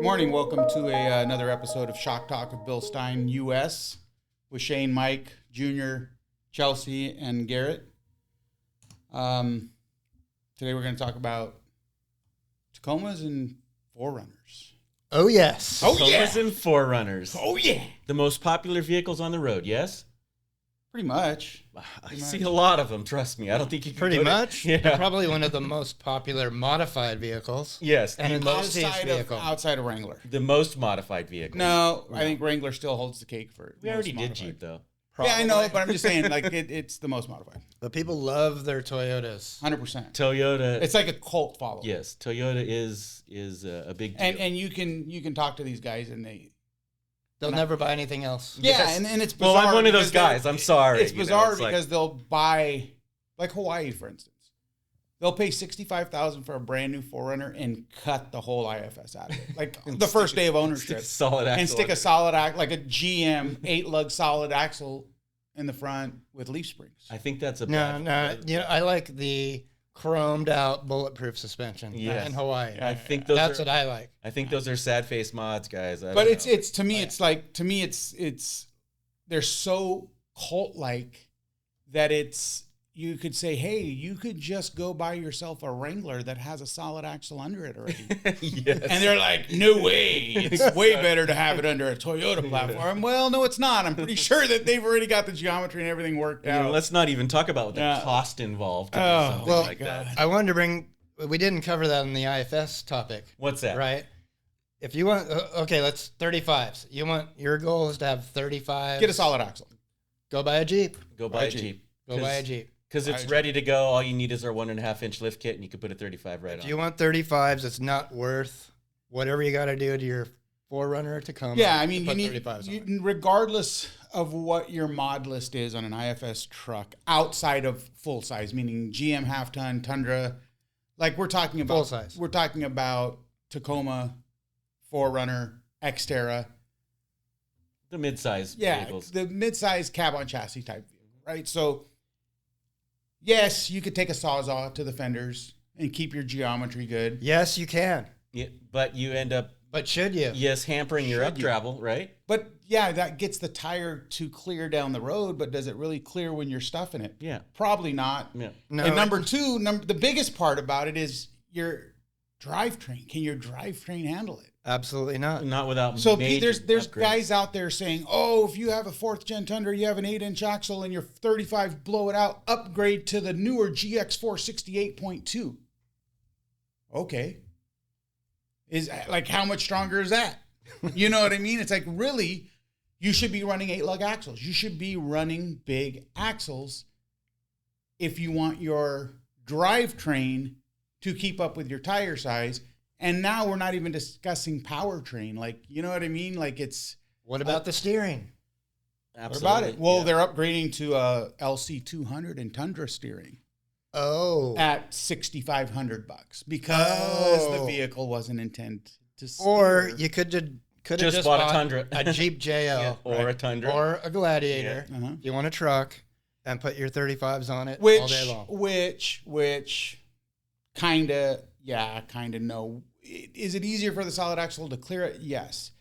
Morning. Welcome to another episode of Shock Talk of Bilstein US with Shane, Mike, Junior, Chelsea, and Garrett. Today we're going to talk about Tacomas and 4Runners. Oh, yes. Oh, yeah. Tacomas and 4Runners. Oh, yeah. The most popular vehicles on the road, yes? Pretty much. I see a lot of them, trust me. I don't think you can Pretty much. Yeah. They're probably one of the most popular modified vehicles. Yes. And an enthusiast vehicle. Outside of Wrangler. The most modified vehicle. No, I think Wrangler still holds the cake for it. We already did Jeep, though. Yeah, I know, but I'm just saying, like, it's the most modified. But people love their Toyotas. 100%. Toyota. It's like a cult following. Yes, Toyota is a big deal. And you can talk to these guys and They'll never buy anything else. yeah, Yes. and it's bizarre. Well, I'm one of those because guys. I'm sorry. It's bizarre because they'll buy, like Hawaii, for instance. They'll pay $65,000 for a brand new 4Runner and cut the whole IFS out of it, like the first day of ownership, solid axle and stick a solid like a GM 8-lug solid axle in the front with leaf springs. I think that's a No. You know, I like the chromed out bulletproof suspension Yes. in Hawaii. I think That's what I like. I think those are sad face mods, guys. But it's to me, it's they're so cult like that you could say, hey, you could just go buy yourself a Wrangler that has a solid axle under it already. Yes. And they're like, no way. It's way better to have it under a Toyota platform. Well, no, it's not. I'm pretty sure that they've already got the geometry and everything worked out. Let's not even talk about the cost involved. To do something Well, like that. I wanted to we didn't cover that in the IFS topic. What's that? Right? If you want, okay, let's 35s. Your goal is to have 35. Get a solid axle. Go buy a Jeep. Go buy a Jeep. Go buy a Jeep. Because it's ready to go. All you need is our 1.5-inch lift kit, and you can put a 35 right on. If you want 35s, it's not worth whatever you got to do to your 4Runner Tacoma. Yeah, I mean, to you put need, 35s on it. regardless of what your mod list is on an IFS truck outside of full size, meaning GM half ton, Tundra, like we're talking about Full size. We're talking about Tacoma, 4Runner, Xterra. The midsize vehicles. The midsize cab on chassis type vehicle, right? So, yes, you could take a Sawzall to the fenders and keep your geometry good. Yes, you can. Yeah, but you end up, But should you? hampering your Should up you? travel, right? But yeah, that gets the tire to clear down the road, but does it really clear when you're stuffing it? Yeah. Probably not. Yeah. No. And number two, the biggest part about it is your drivetrain. Can your drivetrain handle it? Absolutely not. Not without So major there's upgrades. guys out there saying, oh, if you have a 4th gen Tundra, you have an 8-inch axle and your 35, blow it out, upgrade to the newer GX4 68.2. Okay. Is like, how much stronger is that? You know what I mean? It's like, really, you should be running 8-lug axles. You should be running big axles if you want your drivetrain to keep up with your tire size. And now we're not even discussing powertrain. Like, you know what I mean? Like, it's... What about the steering? Absolutely. What about it? Well, yeah. they're upgrading to LC200 and Tundra steering Oh. at $6,500 because the Oh. vehicle wasn't intended to steer. Or you could have just bought a Tundra. a Jeep JL. Or a Tundra. Or a Gladiator. Yeah. Uh-huh. You want a truck and put your 35s on it all day long. Which kind of no. Is it easier for the solid axle to clear it? Yes.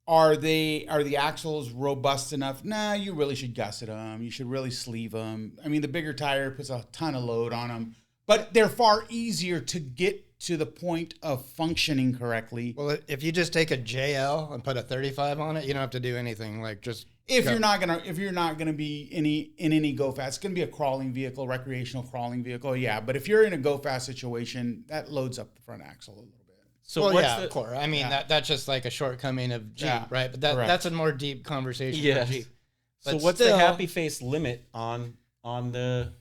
Are the axles robust enough? Nah, you really should gusset them. You should really sleeve them. I mean, the bigger tire puts a ton of load on them, but they're far easier to get to the point of functioning correctly. Well, if you just take a JL and put a 35 on it, you don't have to do anything. Like just If go. you're not gonna be in any go fast, it's gonna be a crawling vehicle, recreational crawling vehicle, yeah. But if you're in a go fast situation, that loads up the front axle a little bit. So well, what's yeah, the, of course. I mean, that's just like a shortcoming of Jeep, Yeah, right? But correct. that's a more deep conversation Yes. for Jeep. So But what's still, the happy face limit on the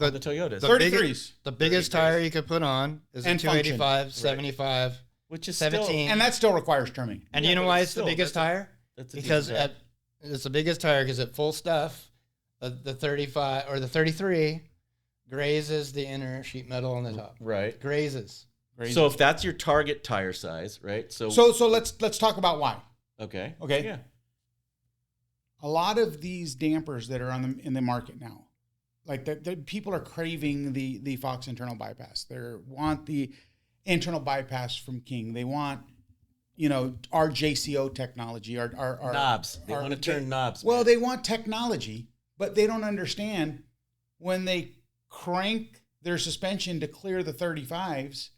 Toyotas? the 33s, The biggest tire you could put on is a And 285, function. 75, Which is 17. Still, and that still requires trimming. And Yeah, you know but why it's it's the still- biggest tire? that's a Because decent- it's the biggest tire because at full stuff, the 35 or the 33 grazes the inner sheet metal on the top. right. Grazes. Crazy. So if that's your target tire size, right? So let's talk about why. okay. Okay. Yeah. A lot of these dampers that are in the market now, like the people are craving the Fox internal bypass. They want the internal bypass from King. They want our JCO technology, our knobs. They want to turn knobs. Well, man. they want technology, but they don't understand when they crank their suspension to clear the 35s,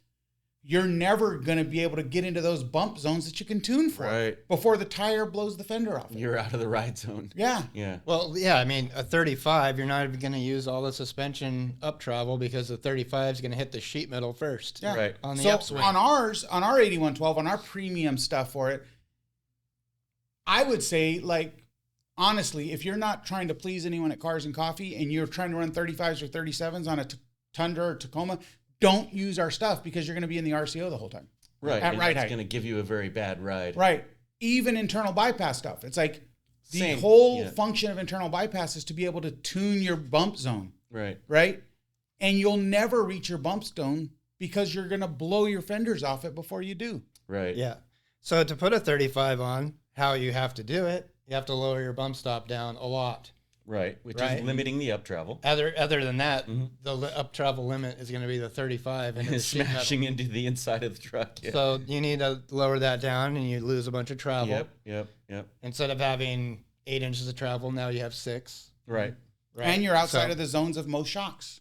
you're never going to be able to get into those bump zones that you can tune for before the tire blows the fender off. You're out of the ride zone. Yeah. Yeah. Well, yeah, I mean, a 35, you're not even going to use all the suspension up travel because the 35 is going to hit the sheet metal first. Yeah. Right. On the so upswing. on our 8112, on our premium stuff for it, I would say, like, honestly, if you're not trying to please anyone at Cars and Coffee and you're trying to run 35s or 37s on a Tundra or Tacoma, don't use our stuff because you're going to be in the RCO the whole time. Right. At ride height. It's going to give you a very bad ride. Right. Even internal bypass stuff. It's like the Same. whole function of internal bypass is to be able to tune your bump zone. Right. Right. And you'll never reach your bump zone because you're going to blow your fenders off it before you do. Right. Yeah. So to put a 35 on, how you have to do it, you have to lower your bump stop down a lot. Right. Which is limiting the up travel. Other than that, the up travel limit is going to be the 35 and smashing into the inside of the truck. Yeah. So you need to lower that down and you lose a bunch of travel. Yep. Instead of having 8 inches of travel, now you have 6. Right. And you're outside of the zones of most shocks.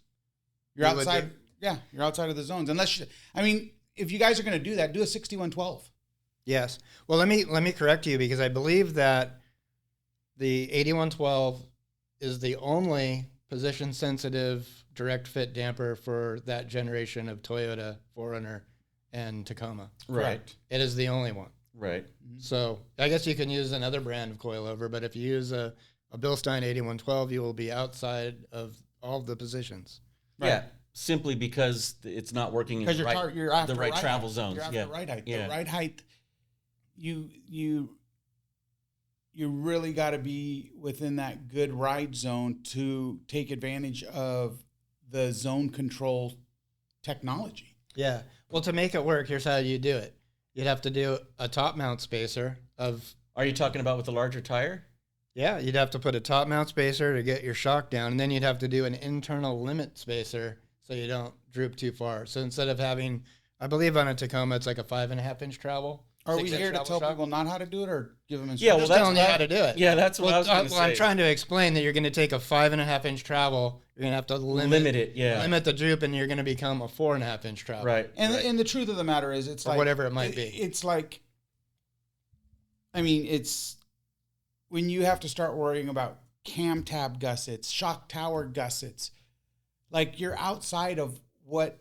You're outside. Yeah, you're outside of the zones. If you guys are going to do that, do a 6112. Yes. Well, let me correct you because I believe that the 8112 is the only position sensitive direct fit damper for that generation of Toyota 4Runner and Tacoma. Right. It is the only one. Right. So I guess you can use another brand of coilover, but if you use a Bilstein 8112, you will be outside of all the positions. Right. Yeah. Simply because it's not working in you're after the right ride travel height. zones. You're after ride height. Yeah. The ride height, you really got to be within that good ride zone to take advantage of the zone control technology. Yeah. Well, to make it work, here's how you do it. You'd have to do a top mount spacer of... Are you talking about with a larger tire? Yeah, you'd have to put a top mount spacer to get your shock down, and then you'd have to do an internal limit spacer so you don't droop too far. So instead of having, I believe on a Tacoma, it's like a 5.5 inch travel. Are we 6 here to inch tell shock? people not how to do it or give them instructions? Yeah, well, Just that's telling you how to do it. Yeah, that's what I was going to say. I'm trying to explain that you're going to take a 5.5 inch travel. You're going to have to limit it. Yeah. Limit the droop, and you're going to become a 4.5 inch travel. Right. And the truth of the matter is, it's or like whatever it might be. It's like, it's when you have to start worrying about cam tab gussets, shock tower gussets, like you're outside of what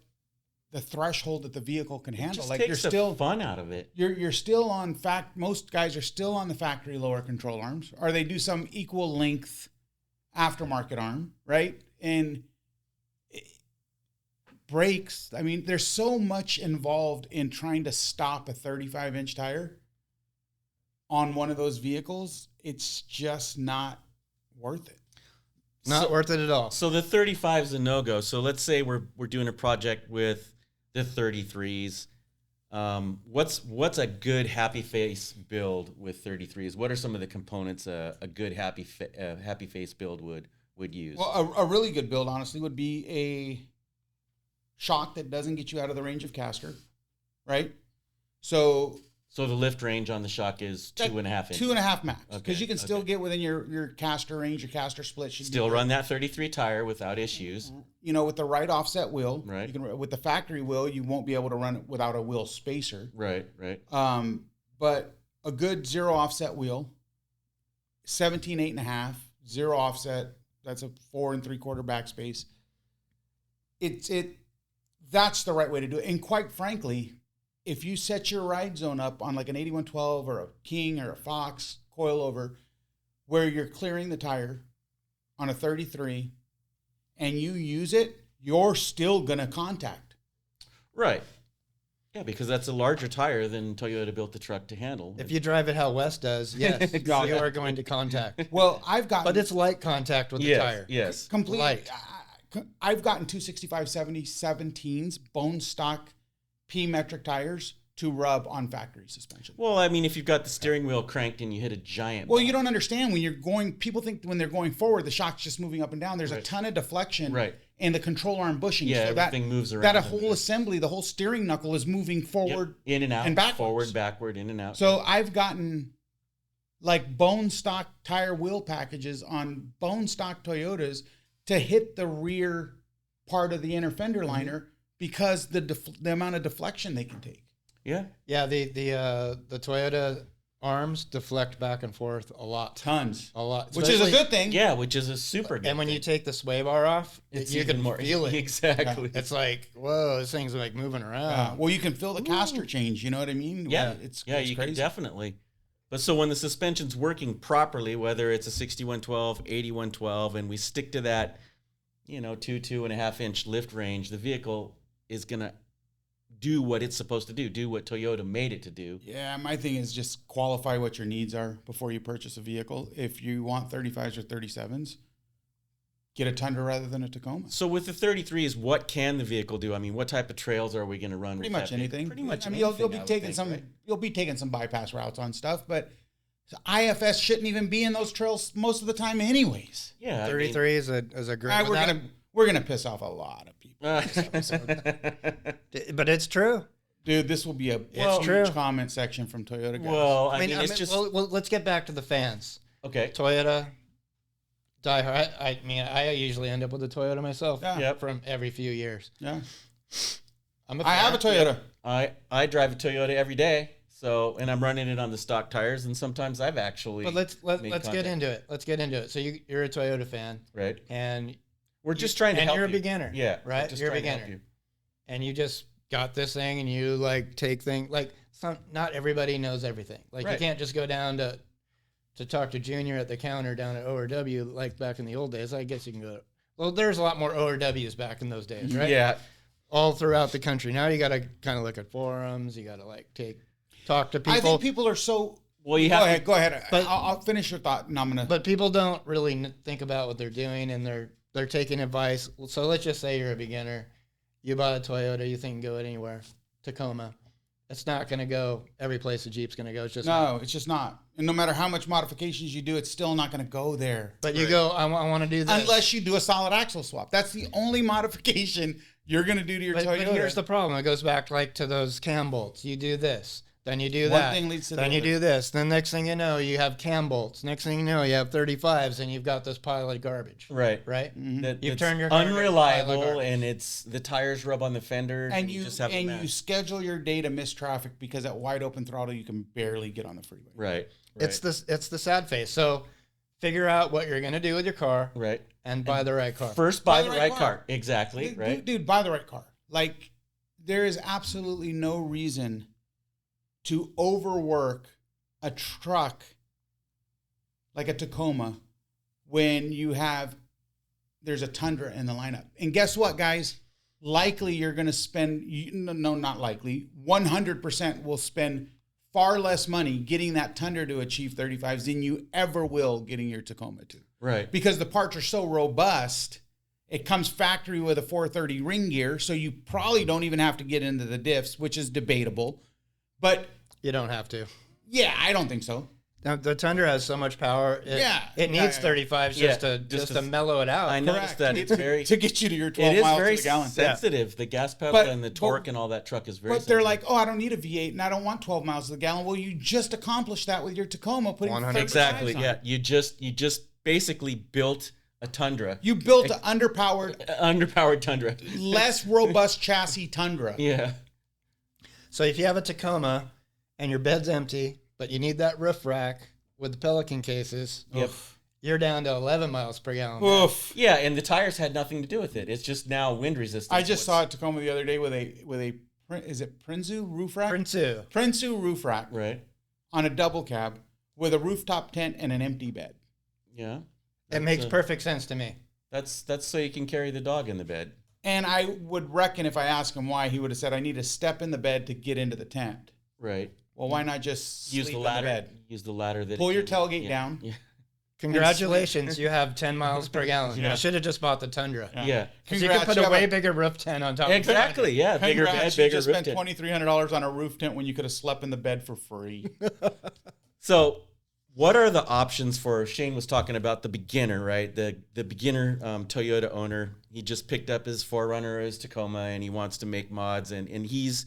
the threshold that the vehicle can handle. Just like takes you're the still fun out of it. You're still on most guys are still on the factory lower control arms, or they do some equal length aftermarket arm, right? And brakes, there's so much involved in trying to stop a 35 inch tire on one of those vehicles. It's just not worth it. Not worth it at all. So the 35 is a no-go. So let's say we're doing a project with the 33s. What's a good happy face build with 33s? What are some of the components a good happy face build would use? Well, a really good build, honestly, would be a shock that doesn't get you out of the range of caster, right? So the lift range on the shock is 2.5 inches. 2.5 max, because Okay, you can still get within your caster range. Your caster split should still run that 33 tire without issues. With the right offset wheel, Right. You can, with the factory wheel, you won't be able to run it without a wheel spacer. Right. But a good zero offset wheel, 17 8.5, zero offset. That's a 4 3/4 backspace. That's the right way to do it. And quite frankly, if you set your ride zone up on like an 8112 or a King or a Fox coilover, where you're clearing the tire on a 33 and you use it, you're still going to contact. Right. Yeah, because that's a larger tire than Toyota built the truck to handle. If you drive it how Wes does, yes, you are going to contact. Well, but it's light contact with the tire. Yes. Complete. Light. I've gotten 265/70 17s, bone stock P metric tires to rub on factory suspension. Well, I mean, if you've got the steering wheel cranked and you hit a giant. Well, you don't understand when you're going. People think when they're going forward, the shock's just moving up and down. There's a Right. ton of deflection Right. in the control arm bushing. Yeah, so everything moves around. That a whole assembly, the whole steering knuckle is moving forward, in and out, and backwards. forward, backward, in and out. So I've gotten like bone stock tire wheel packages on bone stock Toyotas to hit the rear part of the inner fender liner because the amount of deflection they can take. yeah, Yeah, the Toyota arms deflect back and forth a lot. Tons. A lot. Which is a Especially- good thing. yeah, which is a super good. And when you thing. take the sway bar off, it's you even can more feel it. Exactly. It's like, whoa, this thing's like moving around. Well, you can feel the caster change. You know what I mean? Yeah, It's yeah, it's you crazy. can definitely. But so when the suspension's working properly, whether it's a 6112, 8112, and we stick to that, 2.5 inch lift range, the vehicle is gonna do what it's supposed to do what Toyota made it to do. Yeah, my thing is just qualify what your needs are before you purchase a vehicle. If you want 35s or 37s, get a Tundra rather than a Tacoma. So with the 33s, what can the vehicle do? I mean, what type of trails are we going to run? Pretty with much that thing? anything. Pretty much. I mean, you'll anything, be I would taking think, some. right? You'll be taking some bypass routes on stuff, but IFS shouldn't even be in those trails most of the time, anyways. Yeah, I mean- 33 is a great. We're gonna piss off a lot of people. But it's true. Dude, this will be a It's true. huge comment section from Toyota guys. well, I mean, it's just well, let's get back to the fans. okay. Toyota, diehard. I mean, I usually end up with a Toyota myself. Yeah. Yep. From every few years. Yeah, I'm a I have a fan. Toyota. I drive a Toyota every day, so and I'm running it on the stock tires, and sometimes I've actually. But let's made get contact. into it. Let's get into it. So you're a Toyota fan, Right. and We're just trying to and help you're a you. beginner. Yeah. we're right. just You're a trying to help beginner, you. and you just got this thing, and you like take things like not everybody knows everything. Like you Right. can't just go down to talk to Junior at the counter down at ORW like back in the old days. I guess you can go. Well, there's a lot more ORWs back in those days, right? Yeah. All throughout the country. Now you got to kind of look at forums. You got to like talk to people. I think people are so. Well, you Go have ahead. Go ahead. But- I'll finish your thought, and I'm gonna. But people don't really think about what they're doing, and they're taking advice. So let's just say you're a beginner. You bought a Toyota. You think you can go anywhere. Tacoma. It's not going to go every place a Jeep's going to go. It's just No, it's just not. And no matter how much modifications you do, it's still not going to go there. But you go, I want to do this. Unless you do a solid axle swap. That's the only modification you're going to do to your but Toyota. here's the problem. It goes back like to those cam bolts. You do this. Then you do One that. thing leads to the then you other. do this. Then next thing you know, you have cam bolts. Next thing you know, you have 35s, and you've got this pile of garbage. Right. Right? That You've it's turned your car into a pile of unreliable, garbage. and it's the tires rub on the fenders, And you you just have a and mess. you schedule your day to miss traffic because at wide open throttle you can barely get on the freeway. Right. It's the sad face. So figure out what you're going to do with your car right. and buy the right car. First, buy the right car. Exactly. Dude, Right. dude, buy the right car. Like, there is absolutely no reason to overwork a truck like a Tacoma when there's a Tundra in the lineup. And guess what, guys? Likely you're going to spend, no, not likely, 100% will spend far less money getting that Tundra to achieve 35s than you ever will getting your Tacoma to. Right. Because the parts are so robust. It comes factory with a 430 ring gear, so you probably don't even have to get into the diffs, which is debatable. But You don't have to. yeah, I don't think so. Now, the Tundra has so much power. It needs 35s Yeah, just to mellow it out. I noticed that it's very. To get you to your It 12 is miles very to the gallon. sensitive. The gas pedal But- and the but- torque and all that truck is very. But they're sensitive. like, oh, I don't need a V8 and I don't want 12 miles to the gallon. Well, you just accomplished that with your Tacoma, putting 100%. exactly. 35s on Yeah. it. You just basically built a Tundra, You built an underpowered, underpowered Tundra. less robust chassis Tundra. Yeah. So if you have a Tacoma and your bed's empty, but you need that roof rack with the Pelican cases, Yep. you're down to 11 miles per gallon. Oof. Yeah, and the tires had nothing to do with it. It's just now wind resistance. I just saw a Tacoma the other day with a is it Prinsu roof rack? Prinsu. Prinsu roof rack Right. on a double cab with a rooftop tent and an empty bed. Yeah. It makes perfect sense to me. That's so you can carry the dog in the bed. And I would reckon if I asked him why, he would have said, I need to step in the bed to get into the tent. Right. Well, why not just Use sleep the in ladder. bed? Use the ladder that. Pull it your can- tailgate yeah, down. Yeah. Congratulations, you have 10 miles per gallon. Yeah. I should have just bought the Tundra. Yeah. Because you could put a way bigger roof tent on top Exactly. Yeah. Bigger bed, Congrats, you bigger just roof spent tent. $2,300 on a roof tent when you could have slept in the bed for free. So, what are the options for? Shane was talking about the beginner, right? The beginner Toyota owner. He just picked up his 4Runner or his Tacoma, and he wants to make mods, and he's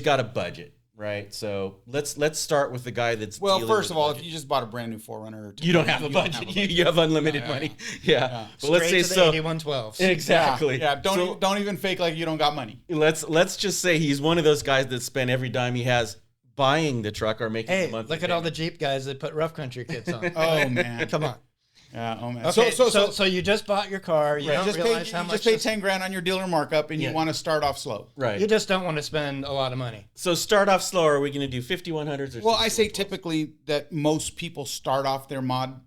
got a budget, right? So let's start with the guy that's Well, dealing first with of all, budget. if you just bought a brand new 4Runner, or You don't have a budget. You have unlimited money. Yeah. But let's say to the so. 8112s. Exactly. Yeah. Don't even fake like you don't got money. Let's just say he's one of those guys that spent every dime he has buying the truck or making Hey, the monthly look at all the payment. Jeep guys that put rough country kits on. Oh man. Come on. Yeah. Oh man. Okay, So so you just bought your car. You don't just realize pay, how you much just pay this- 10 grand on your dealer markup, and Yeah. you want to start off slow. Right. You just don't want to spend a lot of money. So start off slow. Are we going to do 5100s or? Well, I say 6112s? typically that most people start off their mod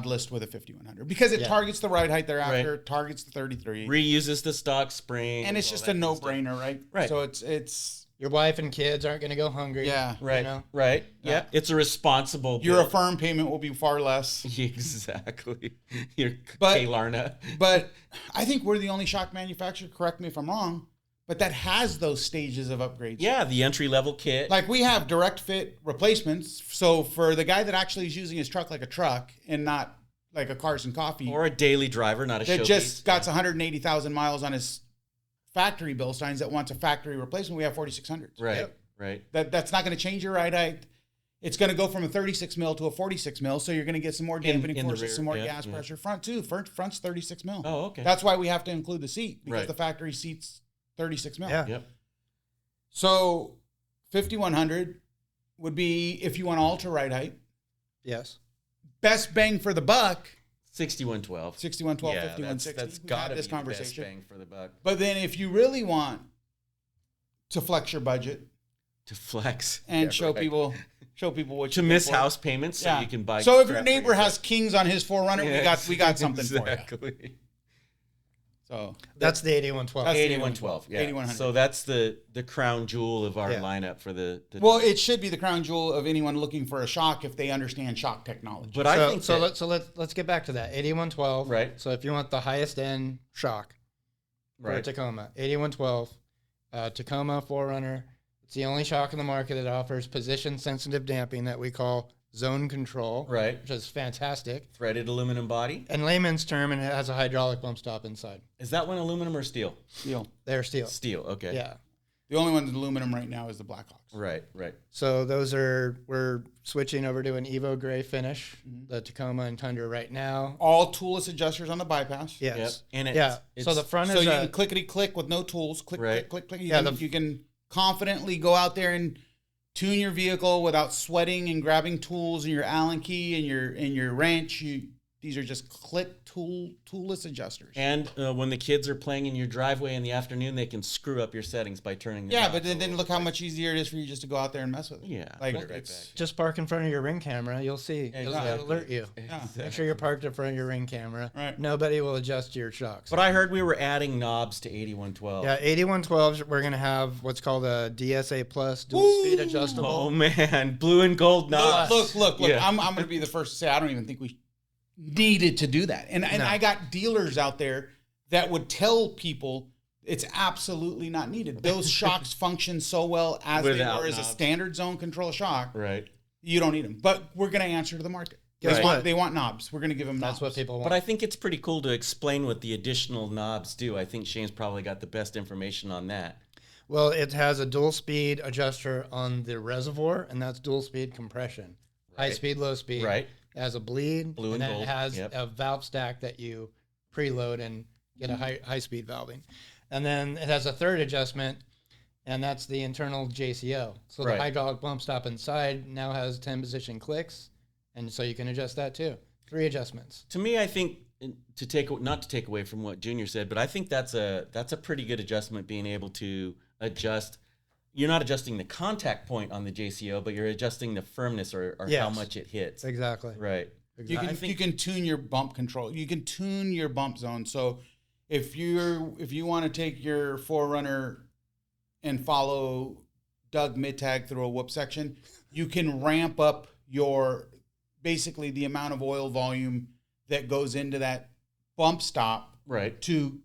list with a 5100 because it Yeah. targets the ride height they're after, Right. targets the 33, reuses the stock spring, and it's all just that a kind of stuff. no-brainer, right? Right. So it's Your wife and kids aren't going to go hungry. yeah. Right. You know? Right. Yeah. It's a responsible. Your build. affirm payment will be far less. Exactly. Your But- Klarna. But I think we're the only shock manufacturer, correct me if I'm wrong, but that has those stages of upgrades. Yeah, the entry level kit. Like we have direct fit replacements. So for the guy that actually is using his truck like a truck and not like a Cars and Coffee, or a daily driver, not a that showpiece. just got 180,000 miles on his factory Bilsteins that wants a factory replacement, we have 4600s. Right. Yep. Right. That's not going to change your ride height. It's going to go from a 36 mil to a 46 mil, so you're going to get some more dampening in the forces, rear, some more yeah, gas yeah. pressure. Front too. Front's 36 mil. Oh, okay. That's why we have to include the seat because Right. the factory seat's 36 mil. Yeah. Yep. So 5100 would be if you want ultra ride height. Yes. Best bang for the buck, 6112. 6112, Yeah, 5160. that's We've got had to this be the best conversation. bang for the buck. But then if you really want to flex your budget To flex and Yeah, show right. people what to you miss can afford. house payments so you can buy. So if your crap neighbor for your has truck. Kings on his 4Runner, Yes, we got something for you. exactly. So That's the 8112. That's the 8112. Yeah. 8100. So that's the crown jewel of our Yeah. lineup for the well, it should be the crown jewel of anyone looking for a shock if they understand shock technology. But I think that, let's get back to that 8112. Right. So if you want the highest end shock for a right. Tacoma, 8112, Tacoma 4Runner. It's the only shock in the market that offers position sensitive damping that we call zone control, Right. which is fantastic. Threaded aluminum body. In layman's term, and it has a hydraulic bump stop inside. Is that one aluminum or steel? Steel. They're steel. Steel. Okay. Yeah. The only one that's aluminum right now is the Blackhawks. Right. Right. So we're switching over to an Evo gray finish, the Tacoma and Tundra right now. All toolless adjusters on the bypass. Yes. Yep. And Yeah. it's So the front So is you a, can clickety click with no tools. Click, Right. click, click, click. Yeah, You can confidently go out there and tune your vehicle without sweating and grabbing tools and your Allen key and your wrench. These are just click toolless adjusters. And when the kids are playing in your driveway in the afternoon, they can screw up your settings by turning. them Yeah, off. but then look how much easier it is for you just to go out there and mess with it. Yeah, like put it right it's back. just park in front of your ring camera. You'll see. It'll Exactly. alert you. Make sure you're parked in front of your ring camera. Right. Nobody will adjust your shocks. But I heard we were adding knobs to 8112. Yeah, 8112s, we're going to have what's called a DSA Plus dual speed adjustable. Oh man, blue and gold knobs. Look. Yeah. I'm going to be the first to say I don't even think we needed to do that. And No. I got dealers out there that would tell people it's absolutely not needed. Those shocks function so well as they Without were as a knobs. standard zone control shock. Right. You don't need them. But we're going to answer to the market. Guess Right. what? They want knobs. We're going to give them That's knobs. what people want. But I think it's pretty cool to explain what the additional knobs do. I think Shane's probably got the best information on that. Well, it has a dual speed adjuster on the reservoir, and that's dual speed compression. High Right. speed, low speed. Right. It has a bleed, Blue and then gold. it has Yep. a valve stack that you preload and get a high speed valving. And then it has a third adjustment, and that's the internal JCO. So Right. the hydraulic bump stop inside now has 10 position clicks, and so you can adjust that too. 3 adjustments. To me, I think not to take away from what Junior said, but I think that's a pretty good adjustment, being able to adjust. You're not adjusting the contact point on the JCO, but you're adjusting the firmness or how Yes. much it hits. Exactly. Right. You I can think- you can tune your bump control. You can tune your bump zone. So if you want to take your 4Runner and follow Doug Mittag through a whoop section, you can ramp up your basically the amount of oil volume that goes into that bump stop Right. to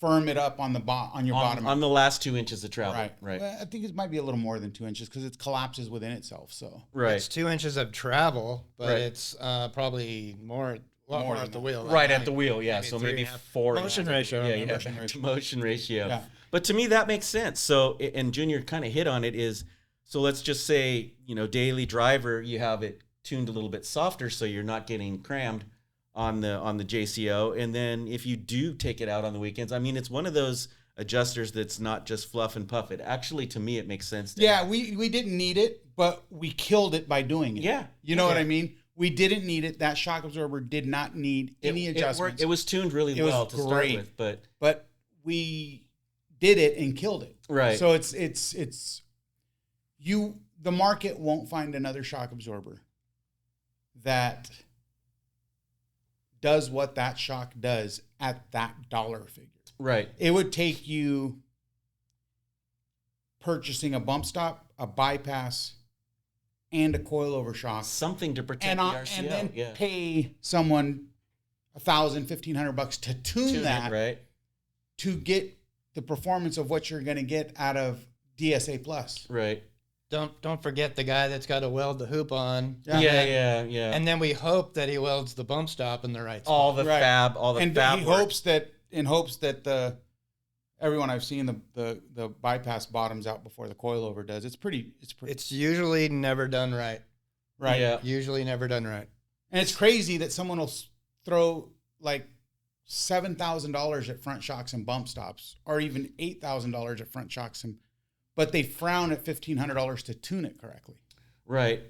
firm it up on the bottom. On the last 2 inches of travel. Right. Right. Well, I think it might be a little more than 2 inches because it collapses within itself. So Right. It's 2 inches of travel, but Right. it's probably more More at than the that. wheel. Right like at the wheel, yeah. maybe So three maybe and a half. 4 Motion inches. ratio. Yeah, Motion back ratio. to motion ratio. Yeah. But to me, that makes sense. So, and Junior kind of hit on it is, so let's just say, daily driver, you have it tuned a little bit softer so you're not getting crammed on the JCO. And then if you do take it out on the weekends, I mean, it's one of those adjusters that's not just fluff and puff. It actually, to me, it makes sense. we didn't need it, but we killed it by doing it. Yeah. You know what I mean? We didn't need it. That shock absorber did not need any adjustments. It was tuned really well to start great. with, But we did it and killed it. Right. So it's the market won't find another shock absorber that does what that shock does at that dollar figure. right. It would take you purchasing a bump stop, a bypass, and a coilover shock, Something to protect and the RCO. and then yeah. pay someone $1,000, $1,500 to tune Tune that it, right. to get the performance of what you're going to get out of DSA Plus. Right. Don't forget the guy that's got to weld the hoop on. Yeah. And then we hope that he welds the bump stop in the right spot. all the Right. fab, all the And fab he work. hopes that everyone I've seen the bypass bottoms out before the coilover does. It's pretty It's usually never done right. right. Yeah. Usually never done right. And it's crazy that someone will throw like $7,000 at front shocks and bump stops, or even $8,000 at front shocks, but they frown at $1,500 to tune it correctly. Right.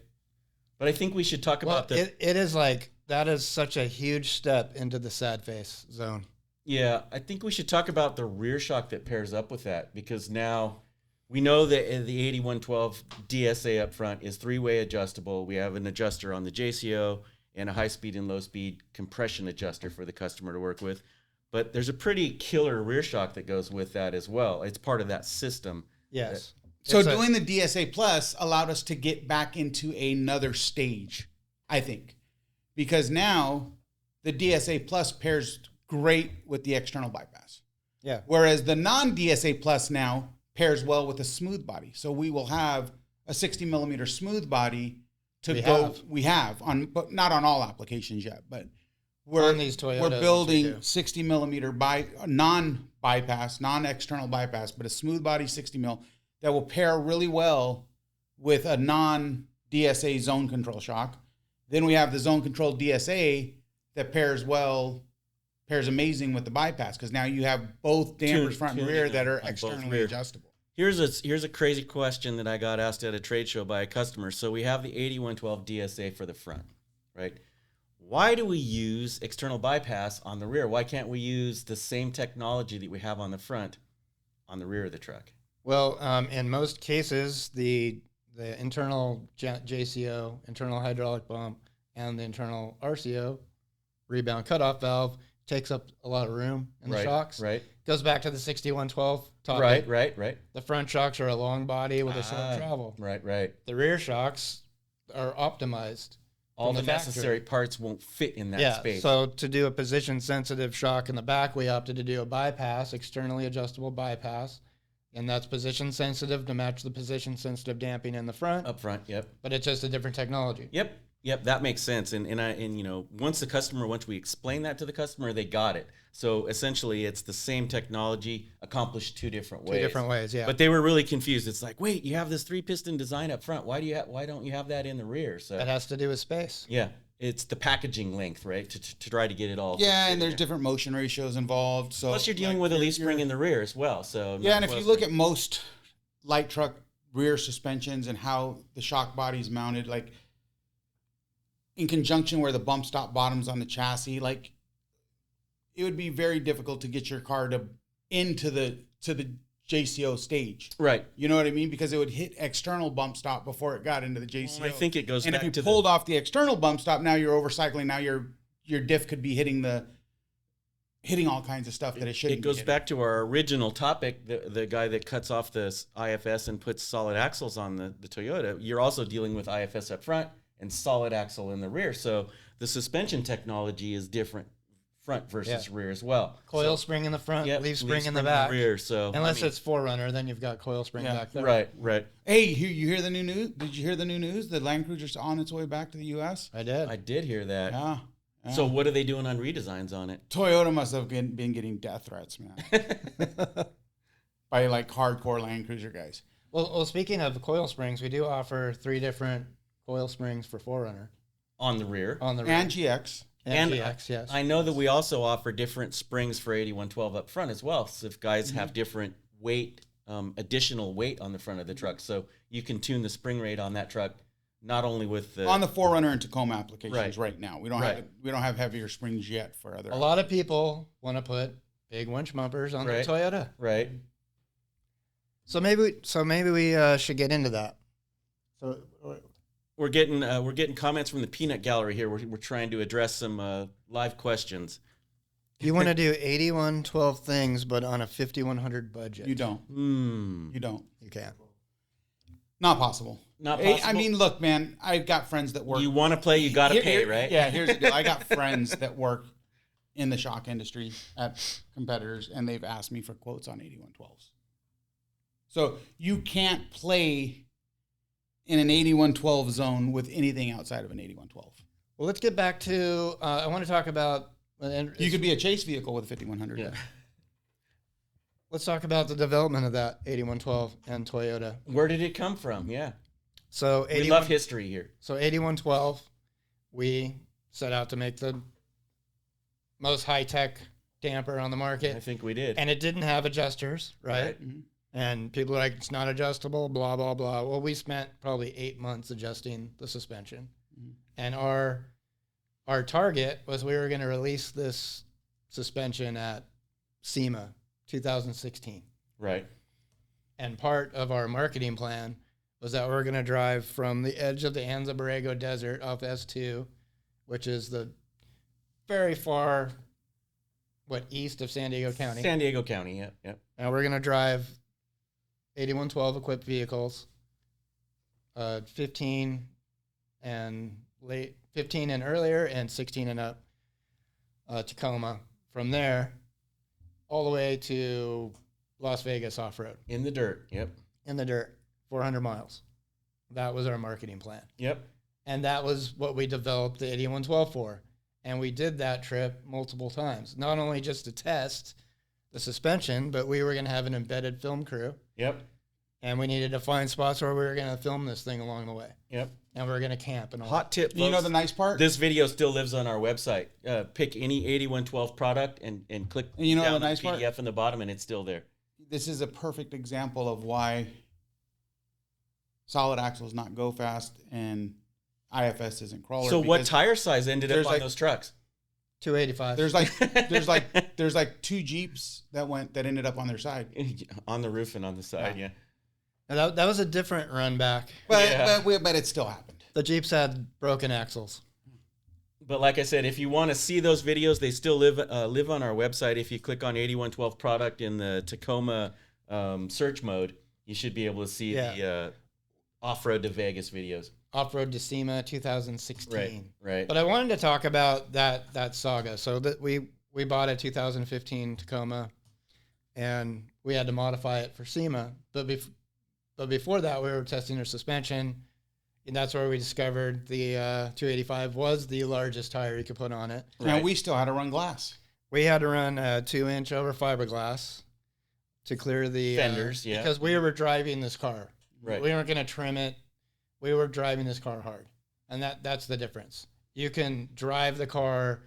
But I think we should talk Well, about the. it is like that is such a huge step into the sad face zone. Yeah, I think we should talk about the rear shock that pairs up with that, because now we know that the 8112 DSA up front is 3-way adjustable. We have an adjuster on the JCO and a high-speed and low-speed compression adjuster for the customer to work with. But there's a pretty killer rear shock that goes with that as well. It's part of that system. Yes. So It's doing the DSA Plus allowed us to get back into another stage, I think, because now the DSA Plus pairs great with the external bypass. Yeah. Whereas the non-DSA Plus now pairs well with a smooth body. So we will have a 60 millimeter smooth body we have on, but not on all applications yet, but On these Toyotas, we're building we do. 60 millimeter non-bypass, non-external bypass, but a smooth body 60 mil that will pair really well with a non-DSA zone control shock. Then we have the zone control DSA that pairs amazing with the bypass, because now you have both dampers front and tuned rear in that are on both externally rear. adjustable. Here's a crazy question that I got asked at a trade show by a customer. So we have the 8112 DSA for the front, right? Why do we use external bypass on the rear? Why can't we use the same technology that we have on the front on the rear of the truck? Well, in most cases, the internal JCO, internal hydraulic pump, and the internal RCO, rebound cutoff valve, takes up a lot of room in the shocks. Right. Goes back to the 6112 topic. Right. The front shocks are a long body with a short travel. Right. The rear shocks are optimized. All from the factory. necessary parts won't fit in that space. So to do a position sensitive shock in the back, we opted to do a bypass, externally adjustable bypass. And that's position sensitive to match the position sensitive damping in the front. Up front, yep. But it's just a different technology. Yep, that makes sense. And once we explain that to the customer, they got it. So essentially it's the same technology accomplished two different ways. Two different ways, yeah. But they were really confused. It's like, wait, you have this 3-piston design up front. Why don't you have that in the rear? So that has to do with space. yeah, it's the packaging length, right? To try to get it all. Yeah, and there's different motion ratios involved. So Plus, you're dealing with a leaf spring in the rear as well. So yeah, and if you look at most light truck rear suspensions and how the shock body's mounted, like in conjunction where the bump stop bottoms on the chassis, like it would be very difficult to get your car into the JCO stage. right. You know what I mean? Because it would hit external bump stop before it got into the JCO. Well, I think it goes and back if to you pulled off the external bump stop, now you're overcycling. Now your diff could be hitting all kinds of stuff that it shouldn't. It goes be hitting. back to our original topic, the guy that cuts off the IFS and puts solid axles on the Toyota. You're also dealing with IFS up front and solid axle in the rear. So the suspension technology is different front versus rear as well. Coil spring in the front, leaf spring in the back. Rear, so unless it's 4Runner, then you've got coil spring back there. Right. Hey, you hear the new news? Did you hear the new news? The Land Cruiser's on its way back to the U.S.? I did. I did hear that. Yeah. So what are they doing on redesigns on it? Toyota must have been getting death threats, man. By like hardcore Land Cruiser guys. Well, speaking of coil springs, we do offer 3 different coil springs for 4Runner. On the rear. On the rear. And GX. And GX, yes. I know that we also offer different springs for 8112 up front as well. So if guys have different weight, additional weight on the front of the truck, so you can tune the spring rate on that truck, not only with the on the 4Runner and Tacoma applications right now. We don't have heavier springs yet for other. A lot of people want to put big winch bumpers on the Toyota. Right. So maybe we should get into that. So. We're getting comments from the peanut gallery here. We're trying to address some live questions. You want to do 8112 things, but on a 5100 budget. You don't. You don't. You can't. Not possible. Not possible. I mean, look, man. I've got friends that work. You want to play, you got to pay, right? Yeah. Here's the deal. I got friends that work in the shock industry at competitors, and they've asked me for quotes on 8112s. So you can't play in an 8112 zone with anything outside of an 8112. Well, let's get back to, I want to talk about. You could be a chase vehicle with a 5100. Yeah. Let's talk about the development of that 8112 and Toyota. Where did it come from? Yeah. So we love history here. So 8112, we set out to make the most high-tech damper on the market. I think we did. And it didn't have adjusters, right? Mm-hmm. And people are like, it's not adjustable, blah, blah, blah. Well, we spent probably 8 months adjusting the suspension. Mm-hmm. And our target was we were going to release this suspension at SEMA 2016. Right. And part of our marketing plan was that we're going to drive from the edge of the Anza Borrego Desert off S2, which is the very far, east of San Diego County. San Diego County, yeah. And we're going to drive 8112 equipped vehicles, 15 and earlier, and 16 and up, Tacoma. From there, all the way to Las Vegas off-road. In the dirt, yep. In the dirt, 400 miles. That was our marketing plan. Yep. And that was what we developed the 8112 for. And we did that trip multiple times, not only just to test the suspension, but we were going to have an embedded film crew. Yep. And we needed to find spots where we were going to film this thing along the way. Yep. And we were going to camp and all. Hot tip, folks. You know the nice part? This video still lives on our website. Pick any 8112 product and click down the nice PDF part? in the bottom, and it's still there. This is a perfect example of why solid axle is not go fast and IFS isn't crawler. So what tire size ended up on those trucks? 285. There's like 2 Jeeps that ended up on their side. On the roof and on the side, yeah. Now that was a different run back. But it still happened. The Jeeps had broken axles. But like I said, if you want to see those videos, they still live on our website. If you click on 8112 product in the Tacoma search mode, you should be able to see the off-road to Vegas videos. Off-road to SEMA 2016. Right. But I wanted to talk about that saga. So that we bought a 2015 Tacoma, and we had to modify it for SEMA. But before that, we were testing our suspension, and that's where we discovered the 285 was the largest tire you could put on it. Right. And we still had to run glass. We had to run a 2-inch over fiberglass to clear the fenders, because we were driving this car. Right. We weren't going to trim it. We were driving this car hard, and that's the difference. You can drive the car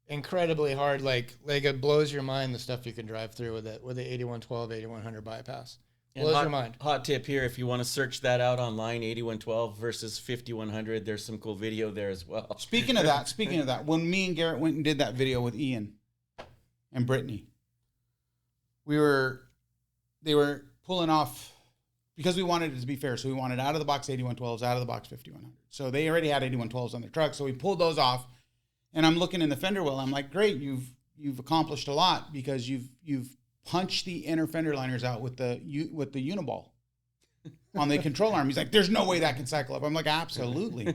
incredibly hard, like it blows your mind the stuff you can drive through with it with the 8112, 8100 bypass. Blows your mind. Hot tip here, if you want to search that out online, 8112 versus 5100, there's some cool video there as well. Speaking of that, when me and Garrett went and did that video with Ian and Brittany, they were pulling off, because we wanted it to be fair, so we wanted out of the box 8112s, out of the box 5100. So they already had 8112s on their truck, so we pulled those off, and I'm looking in the fender well. I'm like, great, you've accomplished a lot, because you've punched the inner fender liners out with the uniball on the control arm. He's like, there's no way that can cycle up. I'm like, absolutely.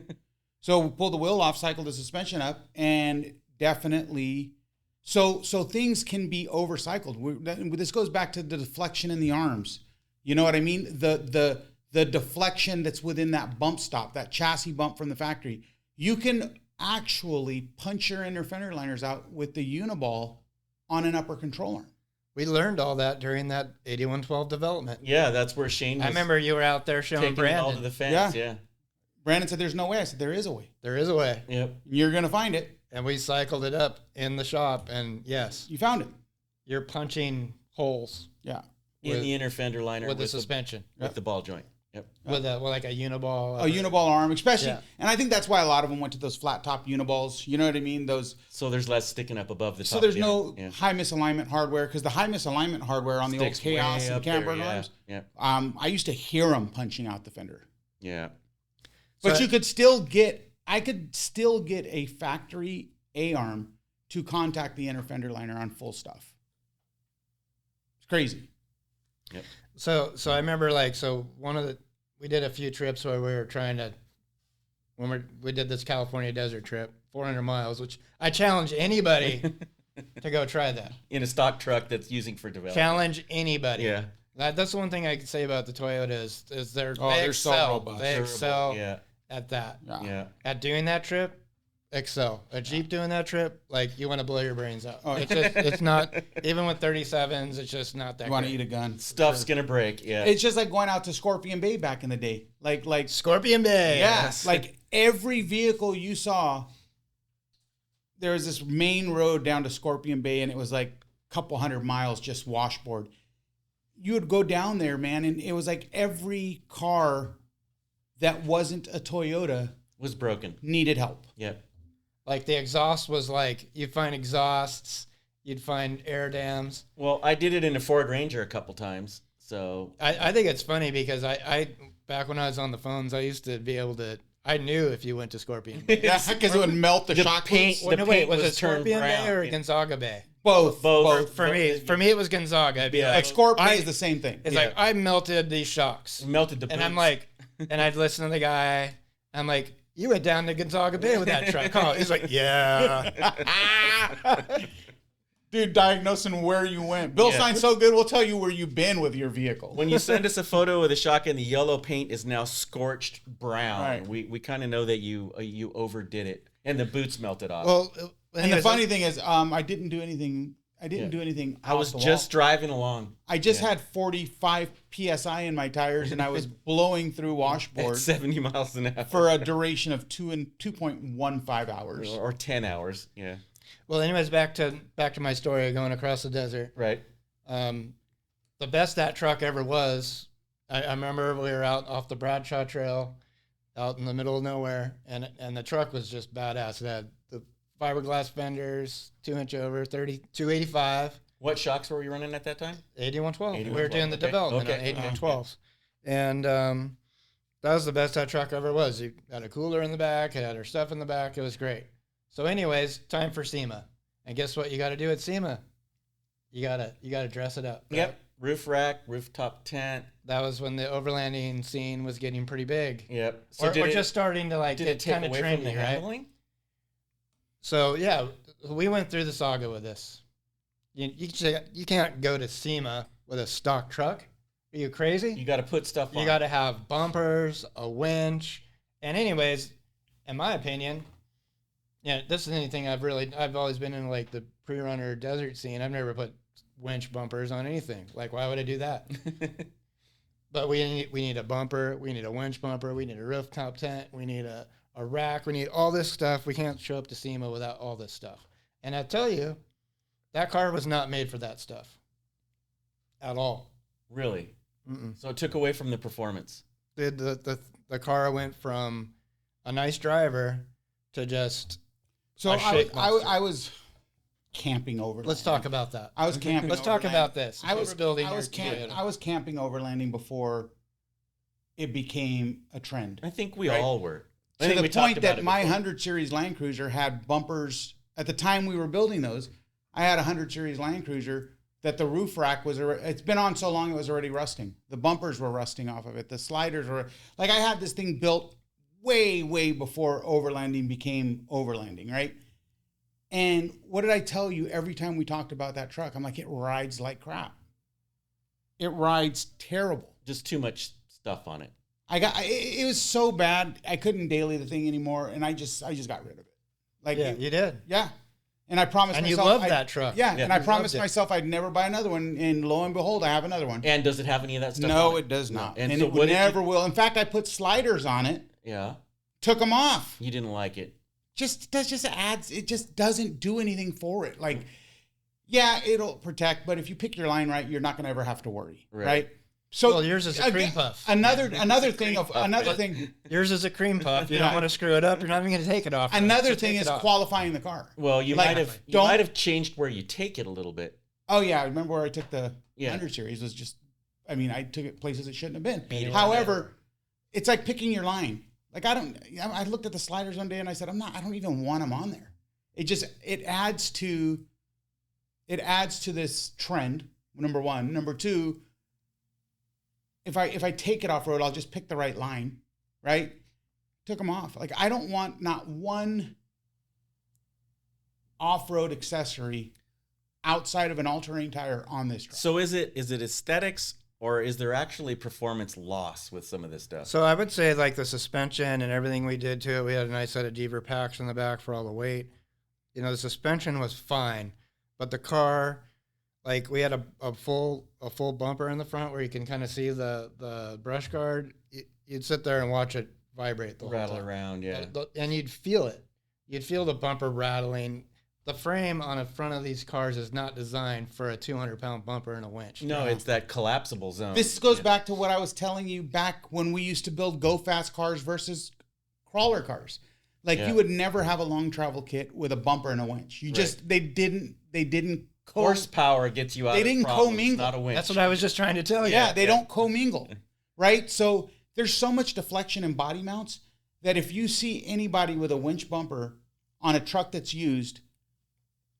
So we pulled the wheel off, cycled the suspension up, and definitely. So things can be overcycled. This goes back to the deflection in the arms. You know what I mean? The deflection that's within that bump stop, that chassis bump from the factory. You can actually punch your inner fender liners out with the uniball on an upper control arm. We learned all that during that 8112 development. Yeah, that's where Shane was. I remember you were out there showing taking it all to Brandon. the fence. Yeah. Yeah. Brandon said, "There's no way." I said, "There is a way. There is a way. Yep. You're going to find it." And we cycled it up in the shop, and yes, You found it. you're punching holes Yeah. In With- the inner fender liner with the suspension, with the ball joint. Yep. with like a uniball. A uniball arm, especially. Yeah. And I think that's why a lot of them went to those flat top uniballs. You know what I mean? Those. So there's less sticking up above the top. So there's of the no arm. Yeah. high misalignment hardware, because the high misalignment hardware on the old Sticks Chaos way and up there, Camberg yeah. arms, Yeah. I used to hear them punching out the fender. Yeah. But So- you could still get, I could still get a factory A-arm to contact the inner fender liner on full stuff. It's crazy. So I remember we did a few trips where we were trying to, we did this California desert trip, 400 miles, which I challenge anybody to go try that. In a stock truck that's using for development. Challenge anybody. Yeah. That's the one thing I can say about the Toyota is they're they so excel. robust. They excel Yeah. at that. Yeah. At doing that trip, excel. A Jeep doing that trip, like you want to blow your brains out. Oh, It's just, it's not, even with 37s, it's just not that You want to great. eat a gun. Stuff's gonna break. Yeah. It's just like going out to Scorpion Bay back in the day. Like Scorpion Bay. yeah, like every vehicle you saw, there was this main road down to Scorpion Bay, and it was like a couple hundred miles just washboard. You would go down there, man, and it was like every car that wasn't a Toyota was broken. needed help. Yep. Like the exhaust was like, you'd find exhausts, you'd find air dams. Well, I did it in a Ford Ranger a couple times. So I think it's funny because I back when I was on the phones, I used to be able to, I knew if you went to Scorpion Bay. Yeah, because it would melt the shock paint- loops. the Wait, was was it turned Scorpion Bay brown. or Yeah. Gonzaga Bay? Both. For me, it was Gonzaga. I'd be Yeah. Like like, Scorpion is the same thing. it's Yeah. like, I melted these shocks. melted the And I'm boots. like, and I'd listen to the guy. I'm like, you went down to Gonzaga Bay with that truck, huh? He's like, yeah. Dude, diagnosing where you went. Bilstein's so good, we'll tell you where you've been with your vehicle. when you send us a photo of the shock and the yellow paint is now scorched brown, Right. we kind of know that you overdid it and the boots melted off. Well, And the anyways, funny thing is, I didn't do anything. I didn't do anything. I was off the just wall. driving along I just had 45 psi in my tires, and I was blowing through at washboard 70 miles an hour for a duration of 2.15 hours. or 10 hours. Yeah. well, anyways, back to my story of going across the desert. Right. The best that truck ever was, I remember we were out off the Bradshaw Trail, out in the middle of nowhere, and the truck was just badass. It had the fiberglass fenders, 2-inch over, 285, What shocks were you running at that time? 8112. We were 8112, doing the okay. development Okay. on 8112s. And that was the best that truck ever was. You had a cooler in the back, it had our stuff in the back. It was great. So anyways, time for SEMA. And guess what you got to do at SEMA? You gotta dress it up. right? Yep. Roof rack, rooftop tent. That was when the overlanding scene was getting pretty big. Yep. Or just starting to like did get it take kind of away from the trendy, right? handling? So yeah, we went through the saga with this. You can't go to SEMA with a stock truck. Are you crazy? You got to put stuff on. You got to have bumpers, a winch, and anyways, in my opinion, yeah, this is anything I've always been in like the pre-runner desert scene. I've never put winch bumpers on anything. Like, why would I do that? But we need a bumper, we need a winch bumper, we need a rooftop tent, we need a rack, we need all this stuff. We can't show up to SEMA without all this stuff. And I tell you, that car was not made for that stuff at all. Really? Mm-mm. So it took away from the performance. The car went from a nice driver to just So a shake monster. I was camping over. Let's talk about that. I was camping. Let's talk overlanding. about this. I was building. I was camping overlanding before it became a trend. I think we Right. all were. I To think the we talked point about that it my before. 100 series Land Cruiser had bumpers. At the time we were building those, I had a 100 series Land Cruiser that the roof rack was. It's been on so long it was already rusting. The bumpers were rusting off of it. The sliders were like I had this thing built way, way before overlanding became overlanding, right? And what did I tell you every time we talked about that truck? I'm like, it rides like crap. It rides terrible. Just too much stuff on it. It was so bad. I couldn't daily the thing anymore. And I just got rid of it. Like, Yeah, you did. Yeah. And I promised And myself. you love that truck. Yeah. And I You promised loved it. myself I'd never buy another one. And lo and behold, I have another one. And does it have any of that stuff No, on it does not. No. And so it what did never will. In fact, I put sliders on it, Yeah. took them off. You didn't like it. It just doesn't do anything for it. Like, yeah, it'll protect, but if you pick your line right, you're not going to ever have to worry, right? So Well, yours is a cream puff. Another thing. Yours is a cream puff. You don't want to screw it up. You're not even going to take it off. Another Just thing take is it off. qualifying the car. Well, you Like, might have changed where you take it a little bit. Oh yeah, I remember where I took the Yeah. 100 series was just. I mean, I took it places it shouldn't have been. Beat it. However, it's like picking your line. Like I looked at the sliders one day and I said, I don't even want them on there. It adds to this trend. Number one. Number two, if I take it off road, I'll just pick the right line, right? Took them off. Like, I don't want not one off-road accessory outside of an all-terrain tire on this truck. So is it aesthetics, or is there actually performance loss with some of this stuff? So I would say like the suspension and everything we did to it. We had a nice set of Deaver packs in the back for all the weight. You know, the suspension was fine, but the car, like we had a full bumper in the front where you can kind of see the brush guard. You'd sit there and watch it vibrate the whole Rattle time. around, yeah. And you'd feel it. You'd feel the bumper rattling. The frame on the front of these cars is not designed for a 200-pound bumper and a winch. No, it's that collapsible zone. This goes back to what I was telling you back when we used to build go-fast cars versus crawler cars. Like, you would never have a long travel kit with a bumper and a winch. You just, they didn't horsepower gets you out. They of didn't problems, commingle. Not a winch. That's what I was just trying to tell you. Yeah, they don't commingle, right? So there's so much deflection in body mounts that if you see anybody with a winch bumper on a truck that's used,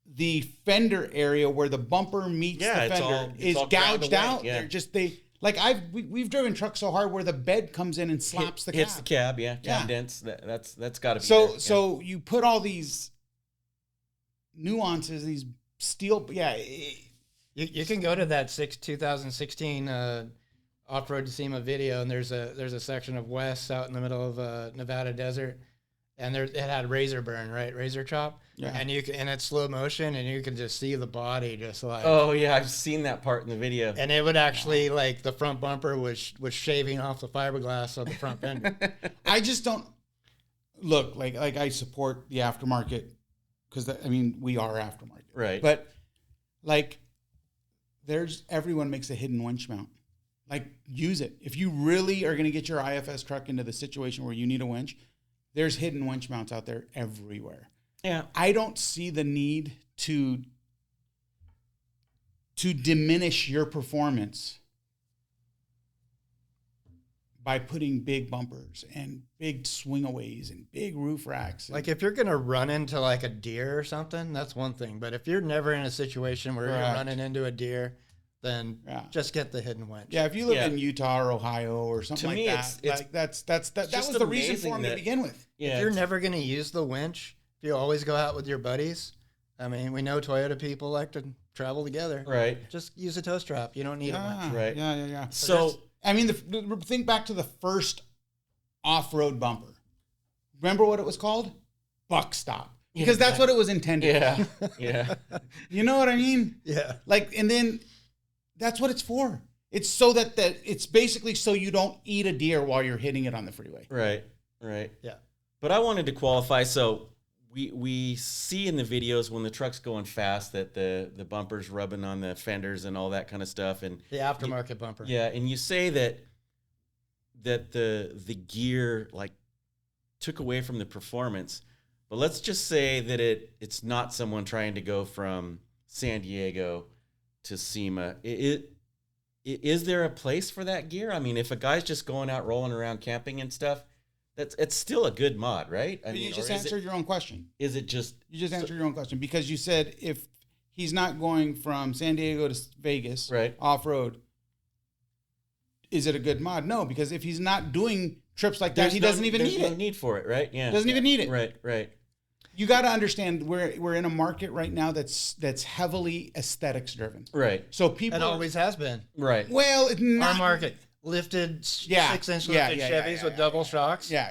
the fender area where the bumper meets the fender is gouged out. Yeah. They're just we've driven trucks so hard where the bed comes in and slaps the cab. Hits the cab, cab dents. That's got to be so there. So you put all these nuances, these steel, You can go to that 2016 off-road to SEMA video, and there's a section of West out in the middle of Nevada desert, and it had razor burn, right, razor chop, and it's slow motion, and you can just see the body just like. Oh yeah, I've seen that part in the video. And it would actually like the front bumper was shaving off the fiberglass of the front fender. I just don't look like I support the aftermarket because we are aftermarket, Right? But like, everyone makes a hidden winch mount. Like, use it if you really are going to get your IFS truck into the situation where you need a winch. There's hidden winch mounts out there everywhere. Yeah, I don't see the need to diminish your performance by putting big bumpers and big swingaways and big roof racks. Like, if you're going to run into like a deer or something, that's one thing. But if you're never in a situation where you're running into a deer, then just get the hidden winch. Yeah, if you live in Utah or Ohio or something like that, that was the reason for them to begin with. Yeah, if you're never going to use the winch, if you always go out with your buddies, I mean, we know Toyota people like to travel together. Right. Just use a tow strap. You don't need a winch. Right. Yeah. So think back to the first off-road bumper. Remember what it was called? Buck stop. Because that's what it was intended. Yeah. You know what I mean? Yeah. Like, and then that's what it's for. It's so that it's basically so you don't eat a deer while you're hitting it on the freeway. Right. Yeah. But I wanted to qualify. So we see in the videos when the truck's going fast that the bumper's rubbing on the fenders and all that kind of stuff. And the aftermarket bumper. Yeah, and you say that the gear like took away from the performance. But let's just say that it's not someone trying to go from San Diego to SEMA. Is there a place for that gear? I mean, if a guy's just going out rolling around camping and stuff, it's still a good mod, right? I mean, you just answered your own question. Is it just... You just answered your own question because you said if he's not going from San Diego to Vegas off-road, Is it a good mod? No, because if he's not doing trips like that, There's he doesn't even need no it. need for it, right? Yeah. Doesn't even need it. Right. You got to understand we're in a market right now that's heavily aesthetics driven. Right. So people It always has been. Right. well, it's not Our market lifted 6-inch Yeah, lifted yeah, Chevys with double shocks. Yeah.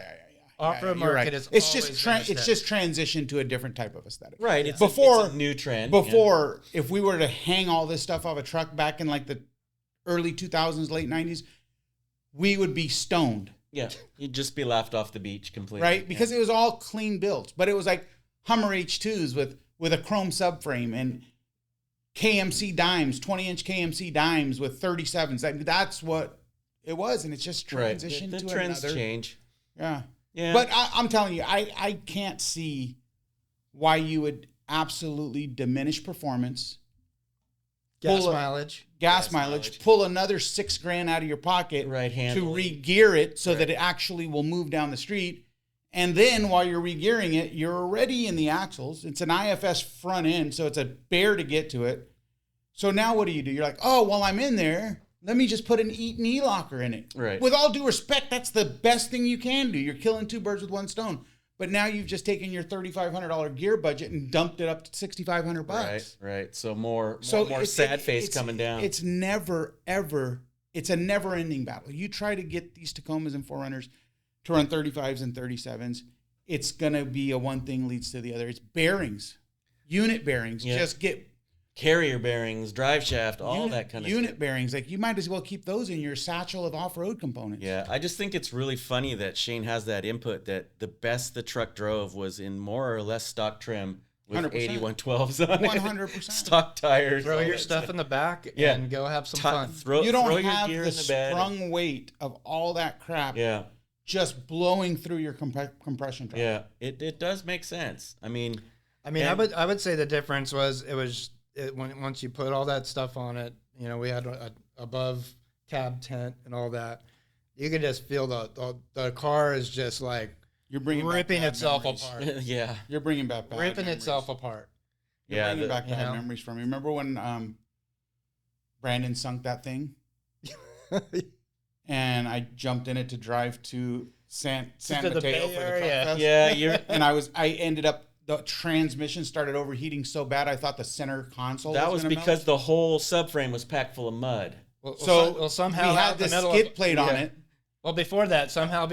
Off-road You're market right. is it's always just been it's aesthetic. just transitioned to a different type of aesthetic. Right. It's Before it's a new trend. Before, if we were to hang all this stuff off a truck back in like the early 2000s, late 90s, we would be stoned. Yeah. You'd just be laughed off the beach completely. Right? Because it was all clean built. But it was like Hummer H2s with a chrome subframe and KMC dimes, 20-inch KMC dimes with 37s. Like, that's what it was. And it's just transitioned The to trends another. change. Yeah. Yeah. But I'm telling you, I can't see why you would absolutely diminish performance, Gas pull mileage. gas mileage, pull another $6,000 out of your pocket Right to handle. re-gear it so that it actually will move down the street. And then while you're re-gearing it, you're already in the axles. It's an IFS front end, so it's a bear to get to it. So now what do? You're like, oh, well, I'm in there. Let me just put an Eaton E-locker in it. Right. With all due respect, that's the best thing you can do. You're killing two birds with one stone. But now you've just taken your $3,500 gear budget and dumped it up to $6,500. Right. So more it's- sad face it's- coming down. It's never, ever, it's a never-ending battle. You try to get these Tacomas and 4Runners to run 35s and 37s, it's going to be a one thing leads to the other. It's bearings, unit bearings. Yeah. Just get Carrier bearings, drive shaft, all that kind of unit stuff. bearings. Like, you might as well keep those in your satchel of off-road components. Yeah, I just think it's really funny that Shane has that input that the best the truck drove was in more or less stock trim with 100%. 8112s on it. 100%. Stock tires. Throw all your that stuff in the back Yeah. and go have some fun. Throw You don't your have gear the in the bed. sprung weight of all that crap Yeah, just blowing through your compression truck. yeah. It does make sense. I mean, I would say the difference was when once you put all that stuff on it, you know, we had a above cab tent and all that. You could just feel the car is just like You're bringing back ripping bad itself memories. apart, yeah. You're bringing back bad ripping memories. itself apart. You're Yeah, bringing back you bad know? memories from me. Remember when Brandon sunk that thing and I jumped in it to drive to San to Mateo the Bay for the truck Area. fest? Yeah, And I ended up, the transmission started overheating so bad I thought the center console that was gonna because melt. the whole subframe was packed full of mud. So somehow we out had in the this middle skid of, plate on it. Well, before that, somehow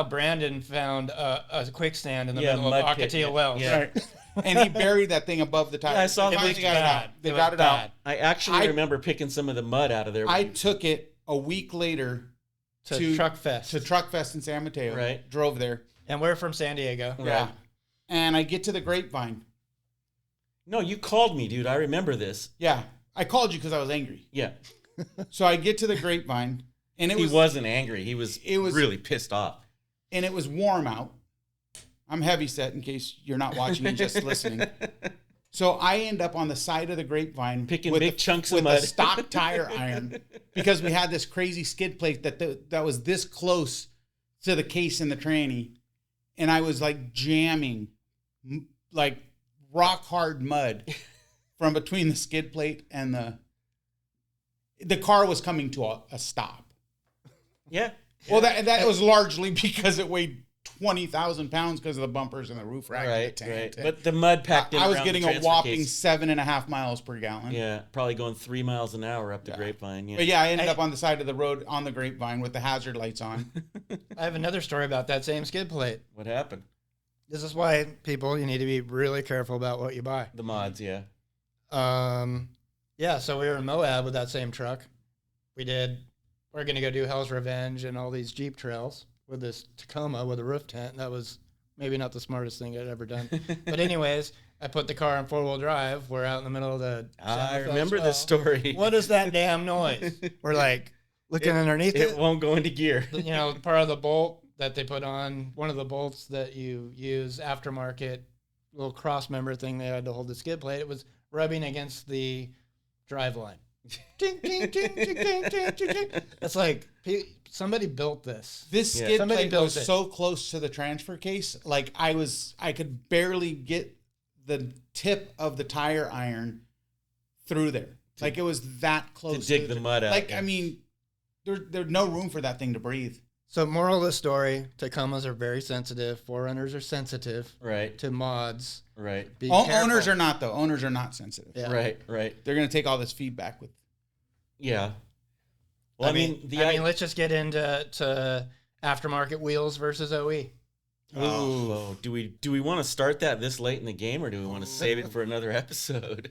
Brandon found a quick stand in the middle of mud pit. Ocotillo Wells. Yeah. Right. And he buried that thing above the tire. Yeah, I saw They that. finally It was got it out. bad. They It got was it out. bad. I actually I- remember picking some of the mud out of there. I took it a week later To Truck Fest. to Truck Fest in San Mateo. Right. Drove there. And we're from San Diego. Right. Yeah. And I get to the Grapevine. No, you called me, dude. I remember this. Yeah. I called you because I was angry. Yeah. So I get to the Grapevine, and He wasn't angry. He was really pissed off. and it was warm out. I'm heavy set in case you're not watching and just listening. So I end up on the side of the Grapevine Picking with big chunks of with mud. a stock tire iron because we had this crazy skid plate that was this close to the case in the tranny, and I was like jamming like rock hard mud from between the skid plate and the car was coming to a stop. Yeah. Well, that was largely because it weighed 20,000 pounds because of the bumpers and the roof rack. and the Right, tank. right. But the mud packed in I was around getting the a transfer whopping case. 7.5 miles per gallon. Yeah, probably going 3 miles an hour up the Grapevine. Yeah. But yeah, I ended up on the side of the road on the Grapevine with the hazard lights on. I have another story about that same skid plate. What happened? This is why you need to be really careful about what you buy. The mods, yeah. Yeah, so we were in Moab with that same truck. We're going to go do Hell's Revenge and all these Jeep trails with this Tacoma with a roof tent. That was maybe not the smartest thing I'd ever done. But anyways, I put the car in 4-wheel drive. We're out in the middle of the... I Santa Fe remember swell. this story. What is that damn noise? We're like looking underneath It it. won't go into gear. You know, part of the bolt that they put on, one of the bolts that you use aftermarket, little cross member thing they had to hold the skid plate, it was rubbing against the drive line. Ding, ding, ding, ding, ding, ding, ding, ding. It's like somebody built this. This Yeah. skid Somebody plate built was it. so close to the transfer case, like I could barely get the tip of the tire iron through there. Like it was that close to dig the mud out. Like, I mean, there's no room for that thing to breathe. So moral of the story, Tacomas are very sensitive. 4Runners are sensitive Right. to mods. Right. Owners are not, though. Owners are not sensitive. Yeah. Right. They're going to take all this feedback with. Yeah. Well, I mean, let's just get into aftermarket wheels versus OE. Oh, do we want to start that this late in the game, or do we want to save it for another episode?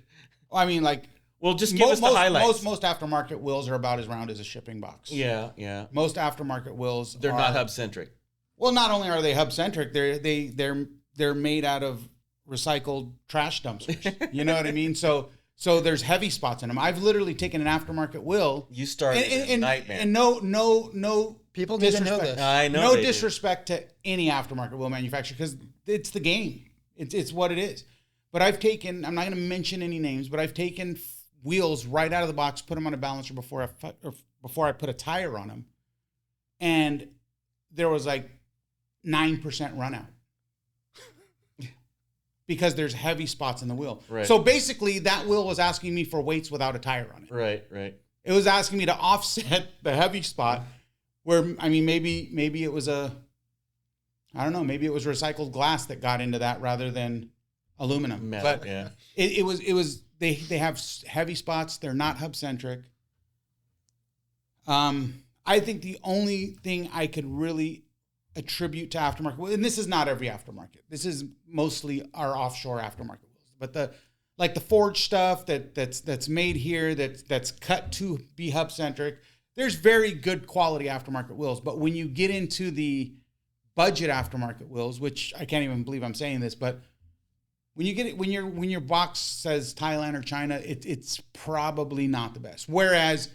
Well, I mean, like, well, just give us the highlights. Most aftermarket wheels are about as round as a shipping box. Yeah. Most aftermarket wheels they're not hub centric. Well, not only are they hub centric, they're made out of recycled trash dumpsters. You know what I mean? So there's heavy spots in them. I've literally taken an aftermarket wheel. You started a nightmare. And no people need to know this. I know. No disrespect to any aftermarket wheel manufacturer, because it's the game. It's what it is. But I've taken, I'm not going to mention any names, but I've taken wheels right out of the box, put them on a balancer before I put a tire on them, and there was like 9% run out. Because there's heavy spots in the wheel. Right. So basically, that wheel was asking me for weights without a tire on it. Right. It was asking me to offset the heavy spot, where, I mean, maybe it was maybe it was recycled glass that got into that rather than aluminum. Metal, but yeah. it was they have heavy spots. They're not hub centric. I think the only thing I could really attribute to aftermarket, and this is not every aftermarket, this is mostly our offshore aftermarket wheels, but the forged stuff that's made here, that's cut to be hub centric, there's very good quality aftermarket wheels. But when you get into the budget aftermarket wheels, which I can't even believe I'm saying this, but when you get it, when your box says Thailand or China, it's probably not the best. Whereas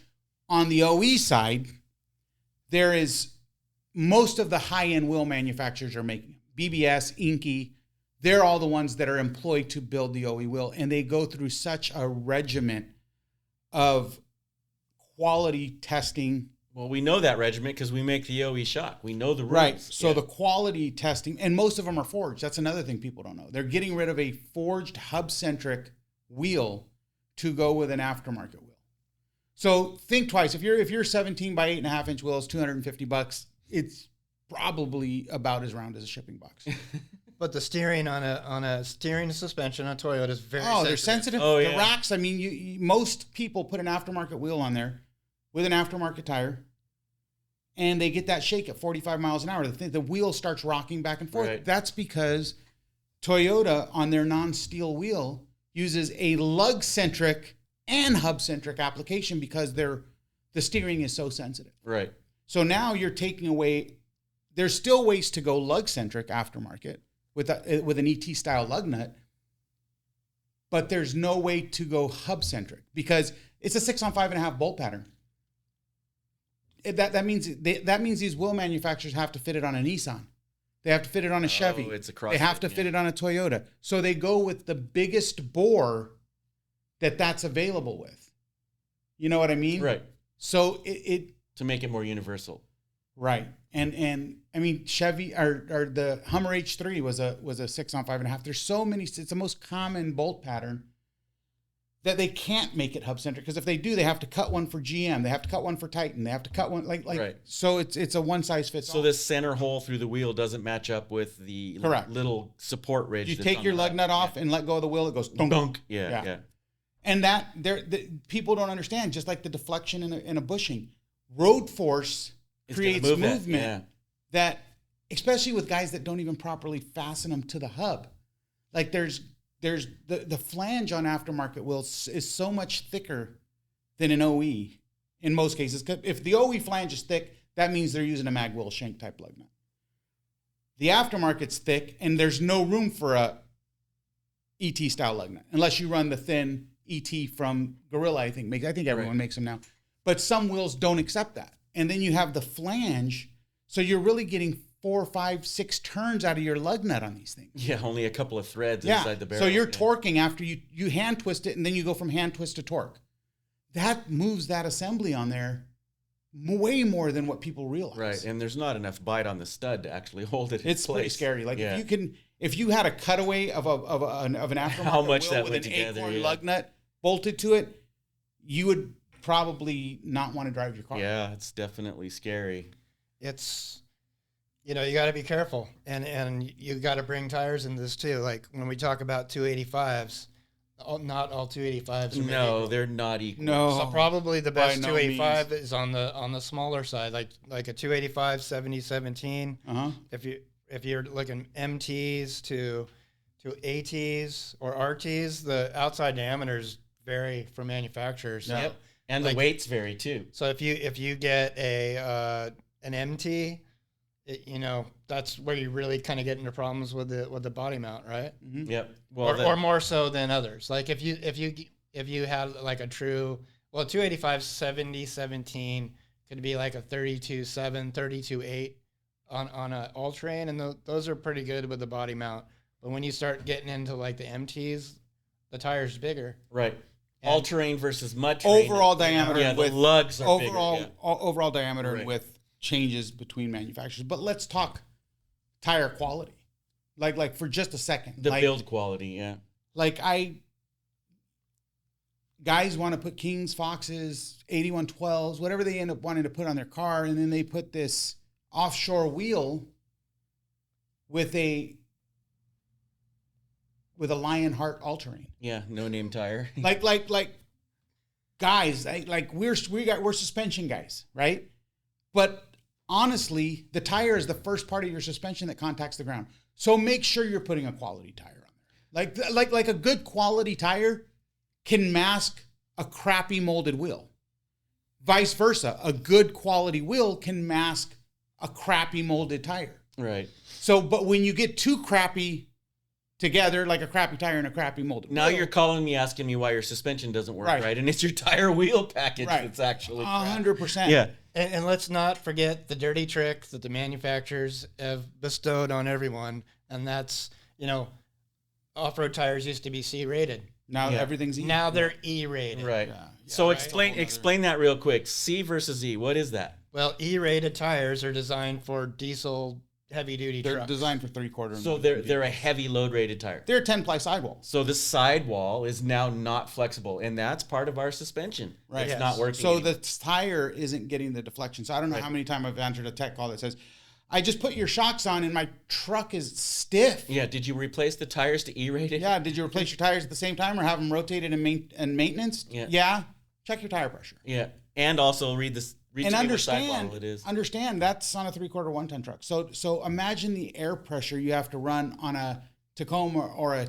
on the OE side, there is most of the high-end wheel manufacturers are making them. BBS, Inky, they're all the ones that are employed to build the OE wheel, and they go through such a regiment of quality testing. Well, we know that regiment because we make the OE shock. We know the rules. Right. So the quality testing, and most of them are forged. That's another thing people don't know. They're getting rid of a forged hub-centric wheel to go with an aftermarket wheel. So think twice. If you're 17 by 8.5 inch wheels, $250, it's probably about as round as a shipping box. But the steering on a steering suspension on Toyota is very sensitive. They're sensitive. Oh, The yeah. racks, I mean, most people put an aftermarket wheel on there with an aftermarket tire, and they get that shake at 45 miles an hour. The wheel starts rocking back and forth. Right. That's because Toyota, on their non-steel wheel, uses a lug-centric and hub-centric application because the steering is so sensitive. Right. So now you're taking away, there's still ways to go lug-centric aftermarket with an ET style lug nut, but there's no way to go hub-centric because it's a 6-on-5.5 bolt pattern. That means these wheel manufacturers have to fit it on a Nissan. They have to fit it on a Chevy. It's a CrossFit, They have to fit it on a Toyota. So they go with the biggest bore that's available with. You know what I mean? Right. So it To make it more universal. right. And I mean, Chevy or the Hummer H3 was a 6-on-5.5. There's so many. It's the most common bolt pattern that they can't make it hub centric, because if they do, they have to cut one for GM, they have to cut one for Titan, they have to cut one like Right. So it's a one size fits all. So this center hole through the wheel doesn't match up with the Correct. little support ridge. You that's take on your the lug hub. nut off Yeah. and let go of the wheel, it goes dunk. Dunk. Yeah. And that people don't understand, just like the deflection in a bushing, road force It's gonna creates move that, movement that, especially with guys that don't even properly fasten them to the hub. Like there's the flange on aftermarket wheels is so much thicker than an OE in most cases. If the OE flange is thick, that means they're using a mag wheel shank type lug nut. The aftermarket's thick, and there's no room for a ET style lug nut unless you run the thin ET from Gorilla. I think everyone makes them now, but some wheels don't accept that. And then you have the flange, so you're really getting 4, 5, 6 turns out of your lug nut on these things. Yeah, only a couple of threads inside the barrel. So you're torquing after you hand twist it, and then you go from hand twist to torque. That moves that assembly on there way more than what people realize. Right, and there's not enough bite on the stud to actually hold it in It's place. pretty scary. Like Yeah. if you had a cutaway of an aftermarket How much wheel that with went an together, acorn yeah. lug nut bolted to it, you would probably not want to drive your car. Yeah, it's definitely scary. It's, you got to be careful, and you got to bring tires in this too. Like when we talk about 285s, not all 285s are made No, equal. they're not equal. No. So probably the best By no 285 is on the smaller side, like a 285 7017. If you're looking MTs to ATs or RTs, the outside diameters vary from manufacturers. So, Yep. And the weights vary too. So if you get an MT, that's where you really kind of get into problems with the body mount, right? Mm-hmm. Yep. Well, or more so than others. Like if you had like a true 285 7017 could be like a 32.7, 32.8 on a all-terrain, and those are pretty good with the body mount. But when you start getting into like the MTs, the tire's bigger. Right. All terrain versus mud terrain. Overall diameter. Yeah, the lugs are overall bigger. overall diameter Right. with changes between manufacturers. But let's talk tire quality, like for just a second. The build quality, yeah. Guys want to put Kings, Foxes, 8112s, whatever they end up wanting to put on their car, and then they put this offshore wheel with a Lionheart all-terrain. Yeah, no name tire. Guys, we're suspension guys, right? But honestly, the tire is the first part of your suspension that contacts the ground. So make sure you're putting a quality tire on there. Like a good quality tire can mask a crappy molded wheel. Vice versa, a good quality wheel can mask a crappy molded tire. Right. So, but when you get too crappy together, like a crappy tire and a crappy molded Now wheel, you're calling me asking me why your suspension doesn't work, Right. right? And it's your tire wheel package Right. that's actually crap. 100%. Yeah. And let's not forget the dirty trick that the manufacturers have bestowed on everyone, and that's, off-road tires used to be C-rated. Now Yeah. everything's E. Now they're E-rated. Right. Yeah. So right. explain that real quick. C versus E. What is that? Well, E-rated tires are designed for diesel heavy-duty They're trucks. designed for 3/4. So they're a heavy load rated tire. They're a 10-ply sidewall. So the sidewall is now not flexible, and that's part of our suspension. Right. It's Yes. not working. So anymore. the tire isn't getting the deflection. So I don't know how many times I've answered a tech call that says, I just put your shocks on and my truck is stiff. Yeah. Did you replace the tires to E-rated? Yeah. Did you replace your tires at the same time or have them rotated and maintenance? Yeah. Check your tire pressure. Yeah. And also read to me what sidewall And it is. understand that's on a 3/4 1-ton truck. So imagine the air pressure you have to run on a Tacoma or a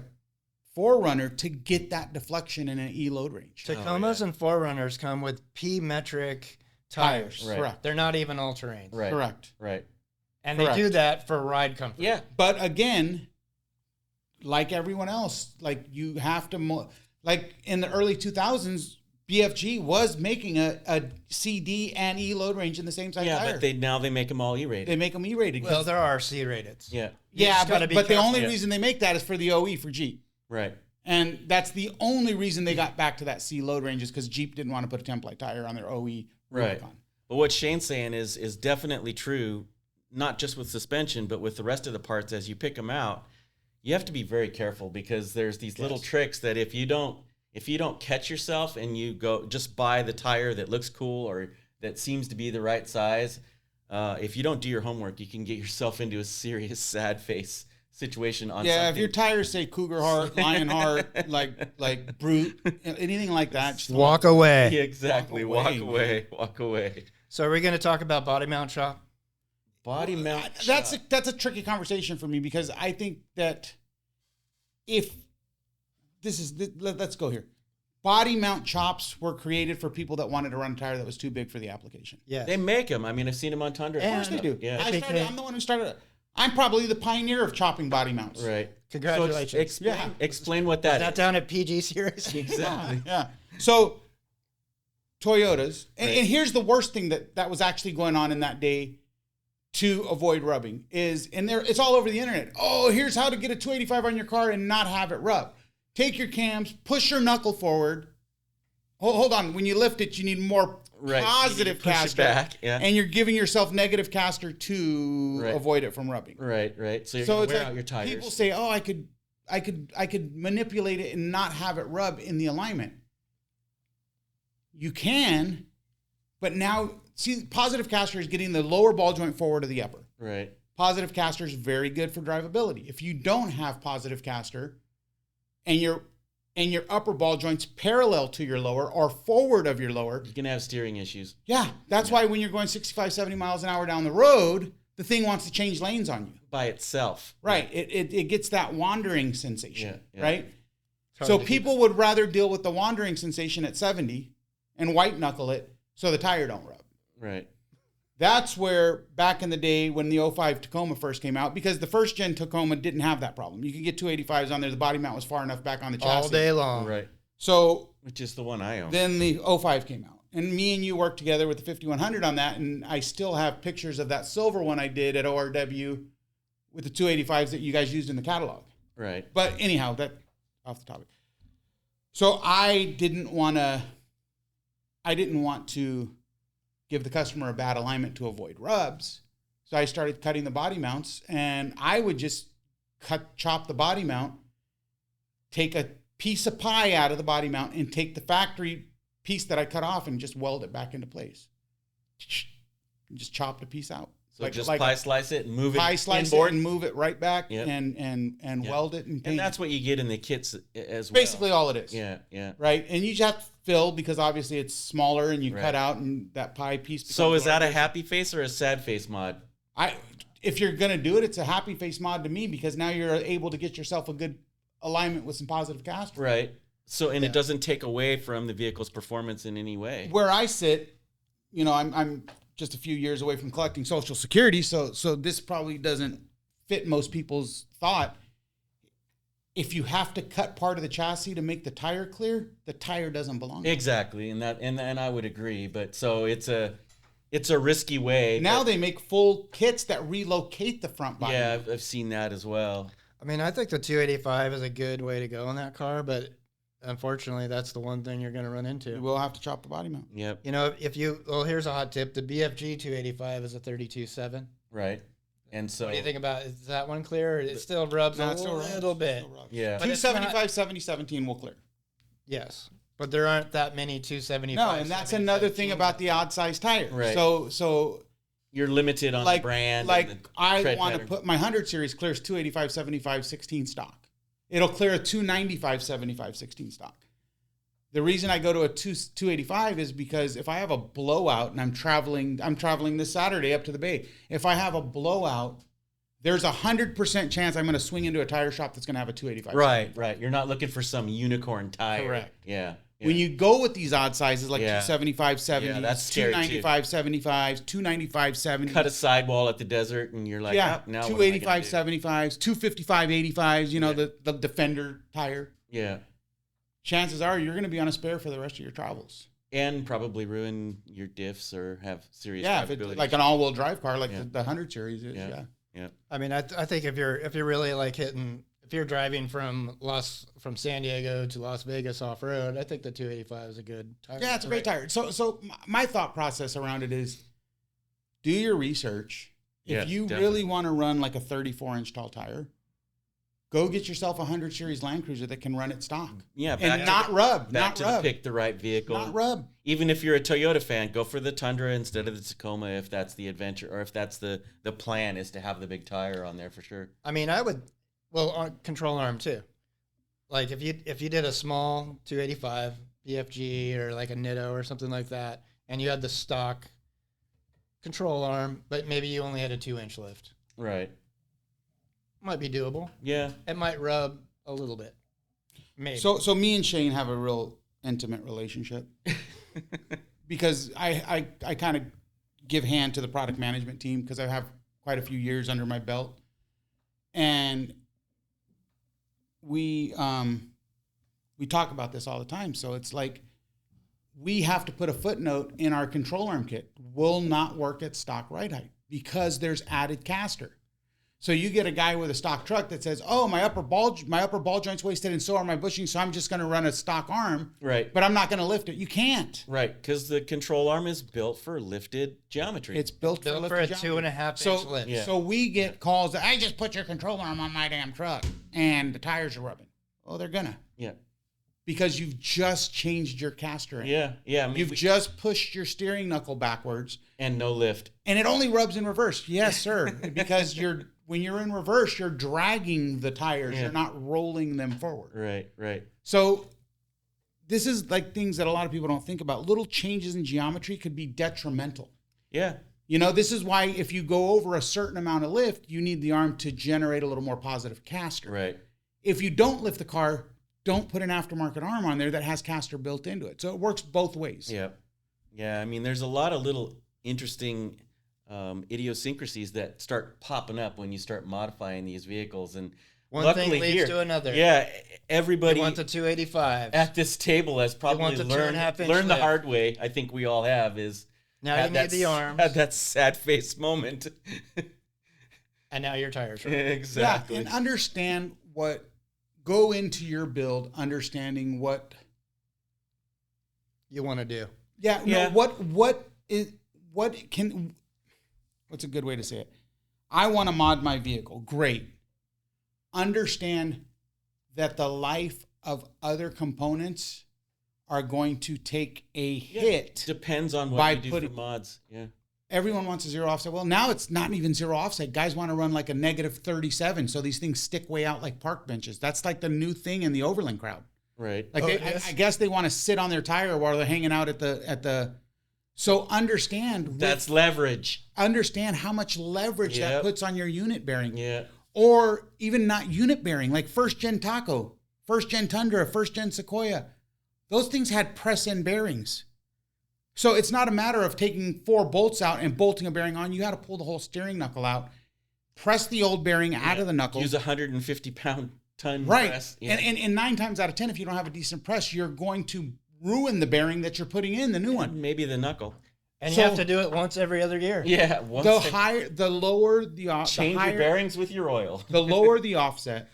4Runner to get that deflection in an E load range. Tacomas and 4Runners come with P-metric tires. Right. Correct. They're not even all-terrain. Right. Correct. Right. And Correct. they do that for ride comfort. Yeah. But again, like everyone else, like you have to, like in the early 2000s, BFG was making a CD and E load range in the same size Yeah, tire. but they make them all E-rated. They make them E-rated. Well, there are C-rated. Yeah. You yeah, just gotta but be the careful. only Yeah. reason they make that is for the OE for Jeep. Right. And that's the only reason they got back to that C load range is because Jeep didn't want to put a 10-ply tire on their OE Right. Rubicon. But what Shane's saying is definitely true, not just with suspension, but with the rest of the parts as you pick them out. You have to be very careful because there's these little tricks that if you don't catch yourself and you go just buy the tire that looks cool or that seems to be the right size, if you don't do your homework, you can get yourself into a serious sad face situation on Yeah, something. if your tires say Cougar Heart, Lion Heart, like Brute, anything like that, just Walk away. Yeah, exactly. Walk Walk away. So are we going to talk about body mount shop? Body mount. That's a tricky conversation for me because I think that if this is let's go here. Body mount chops were created for people that wanted to run a tire that was too big for the application. Yes. They make them. I mean, I've seen them on Tundra. Of course they do. Yeah. I'm the one who started it. I'm probably the pioneer of chopping body mounts. Right. Congratulations. So explain what that That is. down at PG Series? Exactly. Yeah. So Toyotas, and here's the worst thing that was actually going on in that day to avoid rubbing is in there. It's all over the internet. Oh, here's how to get a 285 on your car and not have it rub. Take your cams, push your knuckle forward. Hold on. When you lift it, you need more Right. positive You push it caster. back, yeah. And you're giving yourself negative caster to Right. avoid it from rubbing. Right. So you're So gonna it's wear like out your tires. people say, "Oh, I could manipulate it and not have it rub in the alignment." You can, but now, see, positive caster is getting the lower ball joint forward of the upper. Right. Positive caster is very good for drivability. If you don't have positive caster and your upper ball joints parallel to your lower or forward of your lower, You're going to have steering issues. yeah, that's why when you're going 65, 70 miles an hour down the road, the thing wants to change lanes on you. By itself. Right. It gets that wandering sensation, Yeah. right? hard So to people would rather deal with the wandering sensation at 70 and white knuckle it so the tire don't rub. Right. That's where back in the day when the 05 Tacoma first came out, because the first gen Tacoma didn't have that problem. You could get 285s on there. The body mount was far enough back on the chassis. all day long. Right. So Which is the one I own. then the 05 came out. And me and you worked together with the 5100 on that. And I still have pictures of that silver one I did at ORW with the 285s that you guys used in the catalog. Right. But anyhow, that off the topic. So I didn't want to give the customer a bad alignment to avoid rubs. So I started cutting the body mounts, and I would just chop the body mount, take a piece of pie out of the body mount, and take the factory piece that I cut off and just weld it back into place. Just chopped a piece out. So just pie slice it and move it pie slice inboard. it and move it right back, Yep. and Yep. weld it and paint. And that's what you get in the kits as well. basically all it is. Yeah, yeah. Right, and you just have to fill because obviously it's smaller, and you Right. cut out, and that pie piece. So becomes is that a larger. happy face or a sad face mod? If you're gonna do it, it's a happy face mod to me because now you're able to get yourself a good alignment with some positive caster. Right. So and Yeah. it doesn't take away from the vehicle's performance in any way. Where I sit, I'm just a few years away from collecting Social Security, so this probably doesn't fit most people's thought. If you have to cut part of the chassis to make the tire clear, the tire doesn't belong. Exactly, and I would agree. But so it's a risky way. Now but- they make full kits that relocate the front body. yeah, I've seen that as well. I mean, I think the 285 is a good way to go in that car, but unfortunately, that's the one thing you're going to run into. We'll have to chop the body mount. Yep. Here's a hot tip. The BFG 285 is a 32.7. Right. And so What do you think about, is that one clear? It still rubs No, a it still little rubs. bit. Still rubs. Yeah. But it's not- 275, 70, 17 will clear. Yes. But there aren't that many 275. No, and that's another thing about the odd size tire. Right. So you're limited on the brand. Like and the I tread want to pattern. put my 100 series clears 285, 75, 16 stock. It'll clear a 295, 75, 16 stock. The reason I go to a 285 is because if I have a blowout and I'm traveling this Saturday up to the Bay. If I have a blowout, there's 100% chance I'm going to swing into a tire shop that's going to have a 285. Right. You're not looking for some unicorn tire. Correct. Yeah. When you go with these odd sizes like Yeah. 275, 70, Yeah, that's scary, 295, 75, 295, 70. cut a sidewall at the desert and you're like, Yeah, oh, now what am I gonna 285, do? 75s, 255, 85s, Yeah. the Defender tire. Yeah. Chances are you're going to be on a spare for the rest of your travels. And probably ruin your diffs or have serious Yeah, if it's drivability. like an all-wheel drive car like Yeah. the 100 series is, Yeah. yeah. Yeah. I mean, I think if you're really like if you're driving from San Diego to Las Vegas off road, I think the 285 is a good tire. Yeah, it's a great tire. So my thought process around it is do your research. Yeah, If you definitely. really want to run like a 34-inch tall tire, go get yourself a 100 series Land Cruiser that can run it stock. Yeah. And not rub. Back Not to rub. pick the right vehicle. Not rub. Even if you're a Toyota fan, go for the Tundra instead of the Tacoma if that's the adventure or if that's the plan is to have the big tire on there for sure. I mean, I would, on control arm too. Like if you did a small 285 BFG or like a Nitto or something like that, and you had the stock control arm, but maybe you only had a 2-inch lift, Right. might be doable. Yeah. It might rub a little bit. Maybe. So me and Shane have a real intimate relationship because I kind of give hand to the product management team because I have quite a few years under my belt, and we talk about this all the time. So it's like we have to put a footnote in our control arm kit. Will not work at stock ride height because there's added caster. So you get a guy with a stock truck that says, "Oh, my upper ball joint's wasted, and so are my bushings. So I'm just going to run a stock arm, Right. but I'm not going to lift it." You can't. Right. Because the control arm is built for lifted geometry. It's built for a lifted geometry. 2.5-inch lift. Yeah. So we get calls that I just put your control arm on my damn truck and the tires are rubbing. Oh, they're gonna. Yeah. because you've just changed your caster. Yeah. I mean, You've just pushed your steering knuckle backwards. and no lift. And it only rubs in reverse. Yes, sir. Because when you're in reverse, you're dragging the tires. Yeah. You're not rolling them forward. Right. So this is like things that a lot of people don't think about. Little changes in geometry could be detrimental. Yeah. You know, this is why if you go over a certain amount of lift, you need the arm to generate a little more positive caster. Right. If you don't lift the car, don't put an aftermarket arm on there that has caster built into it. So it works both ways. Yeah. I mean, there's a lot of little interesting idiosyncrasies that start popping up when you start modifying these vehicles. And One thing leads to another. Yeah. Everybody You want the 285. at this table has probably want the learned 2.5-inch the lift. hard way. I think we all have is Now you need the arms. Had that sad face moment. And now your tires are Exactly. Yeah, and understand go into your build understanding what you want to do. what's a good way to say it? I want to mod my vehicle. Great. Understand that the life of other components are going to take a hit. Depends on by what you do for mods. Yeah. Everyone wants a zero offset. Well, now it's not even zero offset. Guys want to run like a negative 37, so these things stick way out like park benches. That's like the new thing in the Overland crowd. Right. Like I guess they want to sit on their tire while they're hanging out at the. So understand That's leverage. Understand how much leverage that puts on your unit bearing. Yeah. Or even not unit bearing, like first gen Taco, first gen Tundra, first gen Sequoia. Those things had press in bearings. So it's not a matter of taking 4 bolts out and bolting a bearing on. You got to pull the whole steering knuckle out, press the old bearing out of the knuckle. Use 150-pound ton right. press. Yeah. And 9 times out of 10, if you don't have a decent press, you're going to ruin the bearing that you're putting in, the new one. Maybe the knuckle. And you have to do it once every other year. Yeah. The lower the change your bearings with your oil. The lower the offset,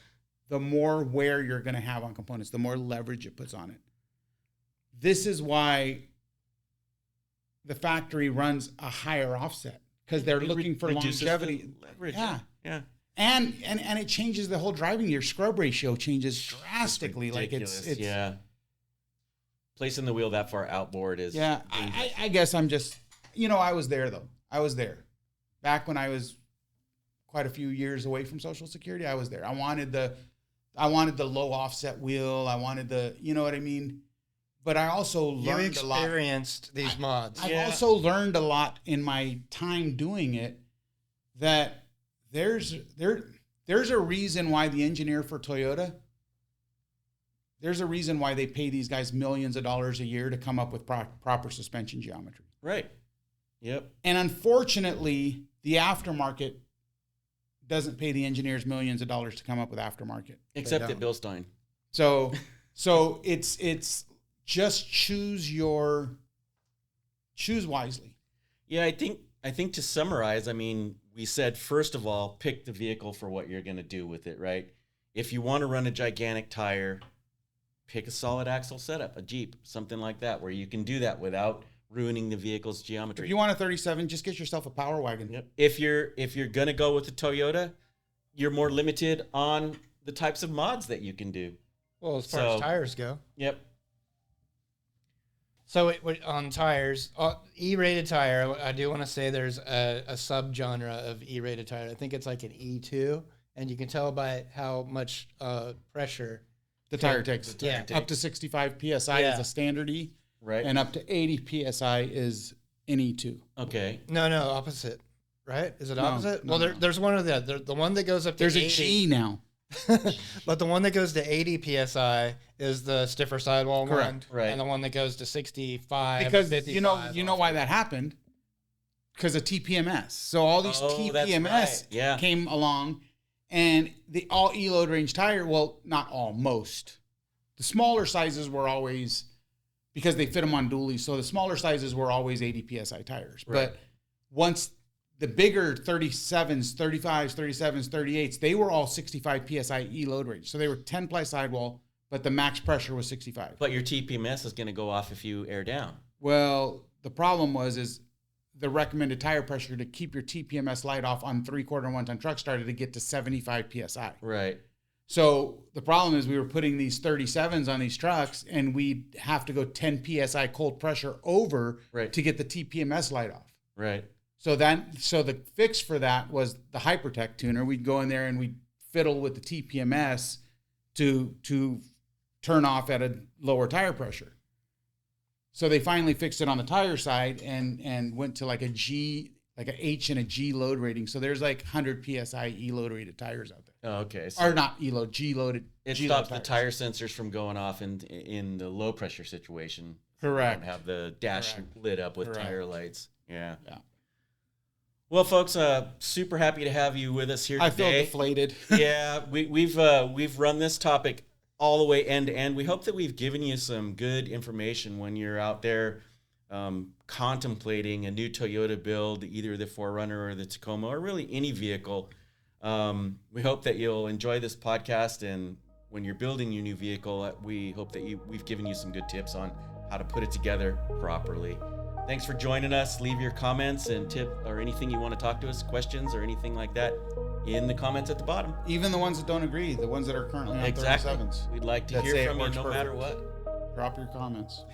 the more wear you're going to have on components, the more leverage it puts on it. This is why the factory runs a higher offset, because they're looking for longevity. Leverage. Yeah. And it changes the whole driving. Your scrub ratio changes drastically. Like it's placing the wheel that far outboard is. Yeah. I guess I'm just, I was there though. I was there back when I was quite a few years away from Social Security. I was there. I wanted the low offset wheel. I wanted the, you know what I mean? But I also learned a lot. You experienced these mods. I've also learned a lot in my time doing it, that there's a reason why the engineer for Toyota, there's a reason why they pay these guys millions of dollars a year to come up with proper suspension geometry. Right. Yep. And unfortunately, the aftermarket doesn't pay the engineers millions of dollars to come up with aftermarket. Except at Bilstein. So it's just choose wisely. Yeah, I think to summarize, I mean, we said, first of all, pick the vehicle for what you're going to do with it, right? If you want to run a gigantic tire, pick a solid axle setup, a Jeep, something like that, where you can do that without ruining the vehicle's geometry. If you want a 37, just get yourself a Power Wagon. Yep. If you're going to go with the Toyota, you're more limited on the types of mods that you can do. Well, as far as tires go. Yep. So on tires, E-rated tire, I do want to say there's a subgenre of E-rated tire. I think it's like an E2, and you can tell by how much pressure the tire takes. Up to 65 PSI is a standard E, right? And up to 80 PSI is an E2. Okay. No, opposite, right? Is it opposite? No, there's one of the one that goes up to 80. There's a G now. But the one that goes to 80 PSI is the stiffer sidewall one. Right. And the one that goes to 65, because 55, you know why that happened? Because of TPMS. So all these TPMS came along, and the all E-load range tire, well, not all, most. The smaller sizes were always, because they fit them on dualies, so the smaller sizes were always 80 PSI tires. Right. But once the bigger 37s, 35s, 37s, 38s, they were all 65 PSI E-load range. So they were 10-ply sidewall, but the max pressure was 65. But your TPMS is going to go off if you air down. Well, the problem is the recommended tire pressure to keep your TPMS light off on 3/4 and 1-ton truck started to get to 75 PSI. Right. So the problem is we were putting these 37s on these trucks, and we'd have to go 10 psi cold pressure over Right. to get the TPMS light off. Right. So the fix for that was the Hypertech tuner. We'd go in there and we'd fiddle with the TPMS to turn off at a lower tire pressure. So they finally fixed it on the tire side and went to like a G, like a H and a G load rating. So there's like 100 psi E load rated tires out there. Oh, okay. So Or not E load, G loaded. it G stops load the tires. tire sensors from going off in the low pressure situation. Correct. Don't have the dash Correct. lit up with Correct. tire lights. Yeah. Yeah. Well, folks, super happy to have you with us here I feel today. deflated. Yeah, we've run this topic all the way end to end. We hope that we've given you some good information when you're out there contemplating a new Toyota build, either the 4Runner or the Tacoma, or really any vehicle. We hope that you'll enjoy this podcast, and when you're building your new vehicle, we hope that we've given you some good tips on how to put it together properly. Thanks for joining us. Leave your comments and tip or anything you want to talk to us, questions or anything like that, in the comments at the bottom. Even the ones that don't agree, the ones that are currently on Exactly. 37s. We'd like to That say hear it from you works no matter perfect. what. Drop your comments.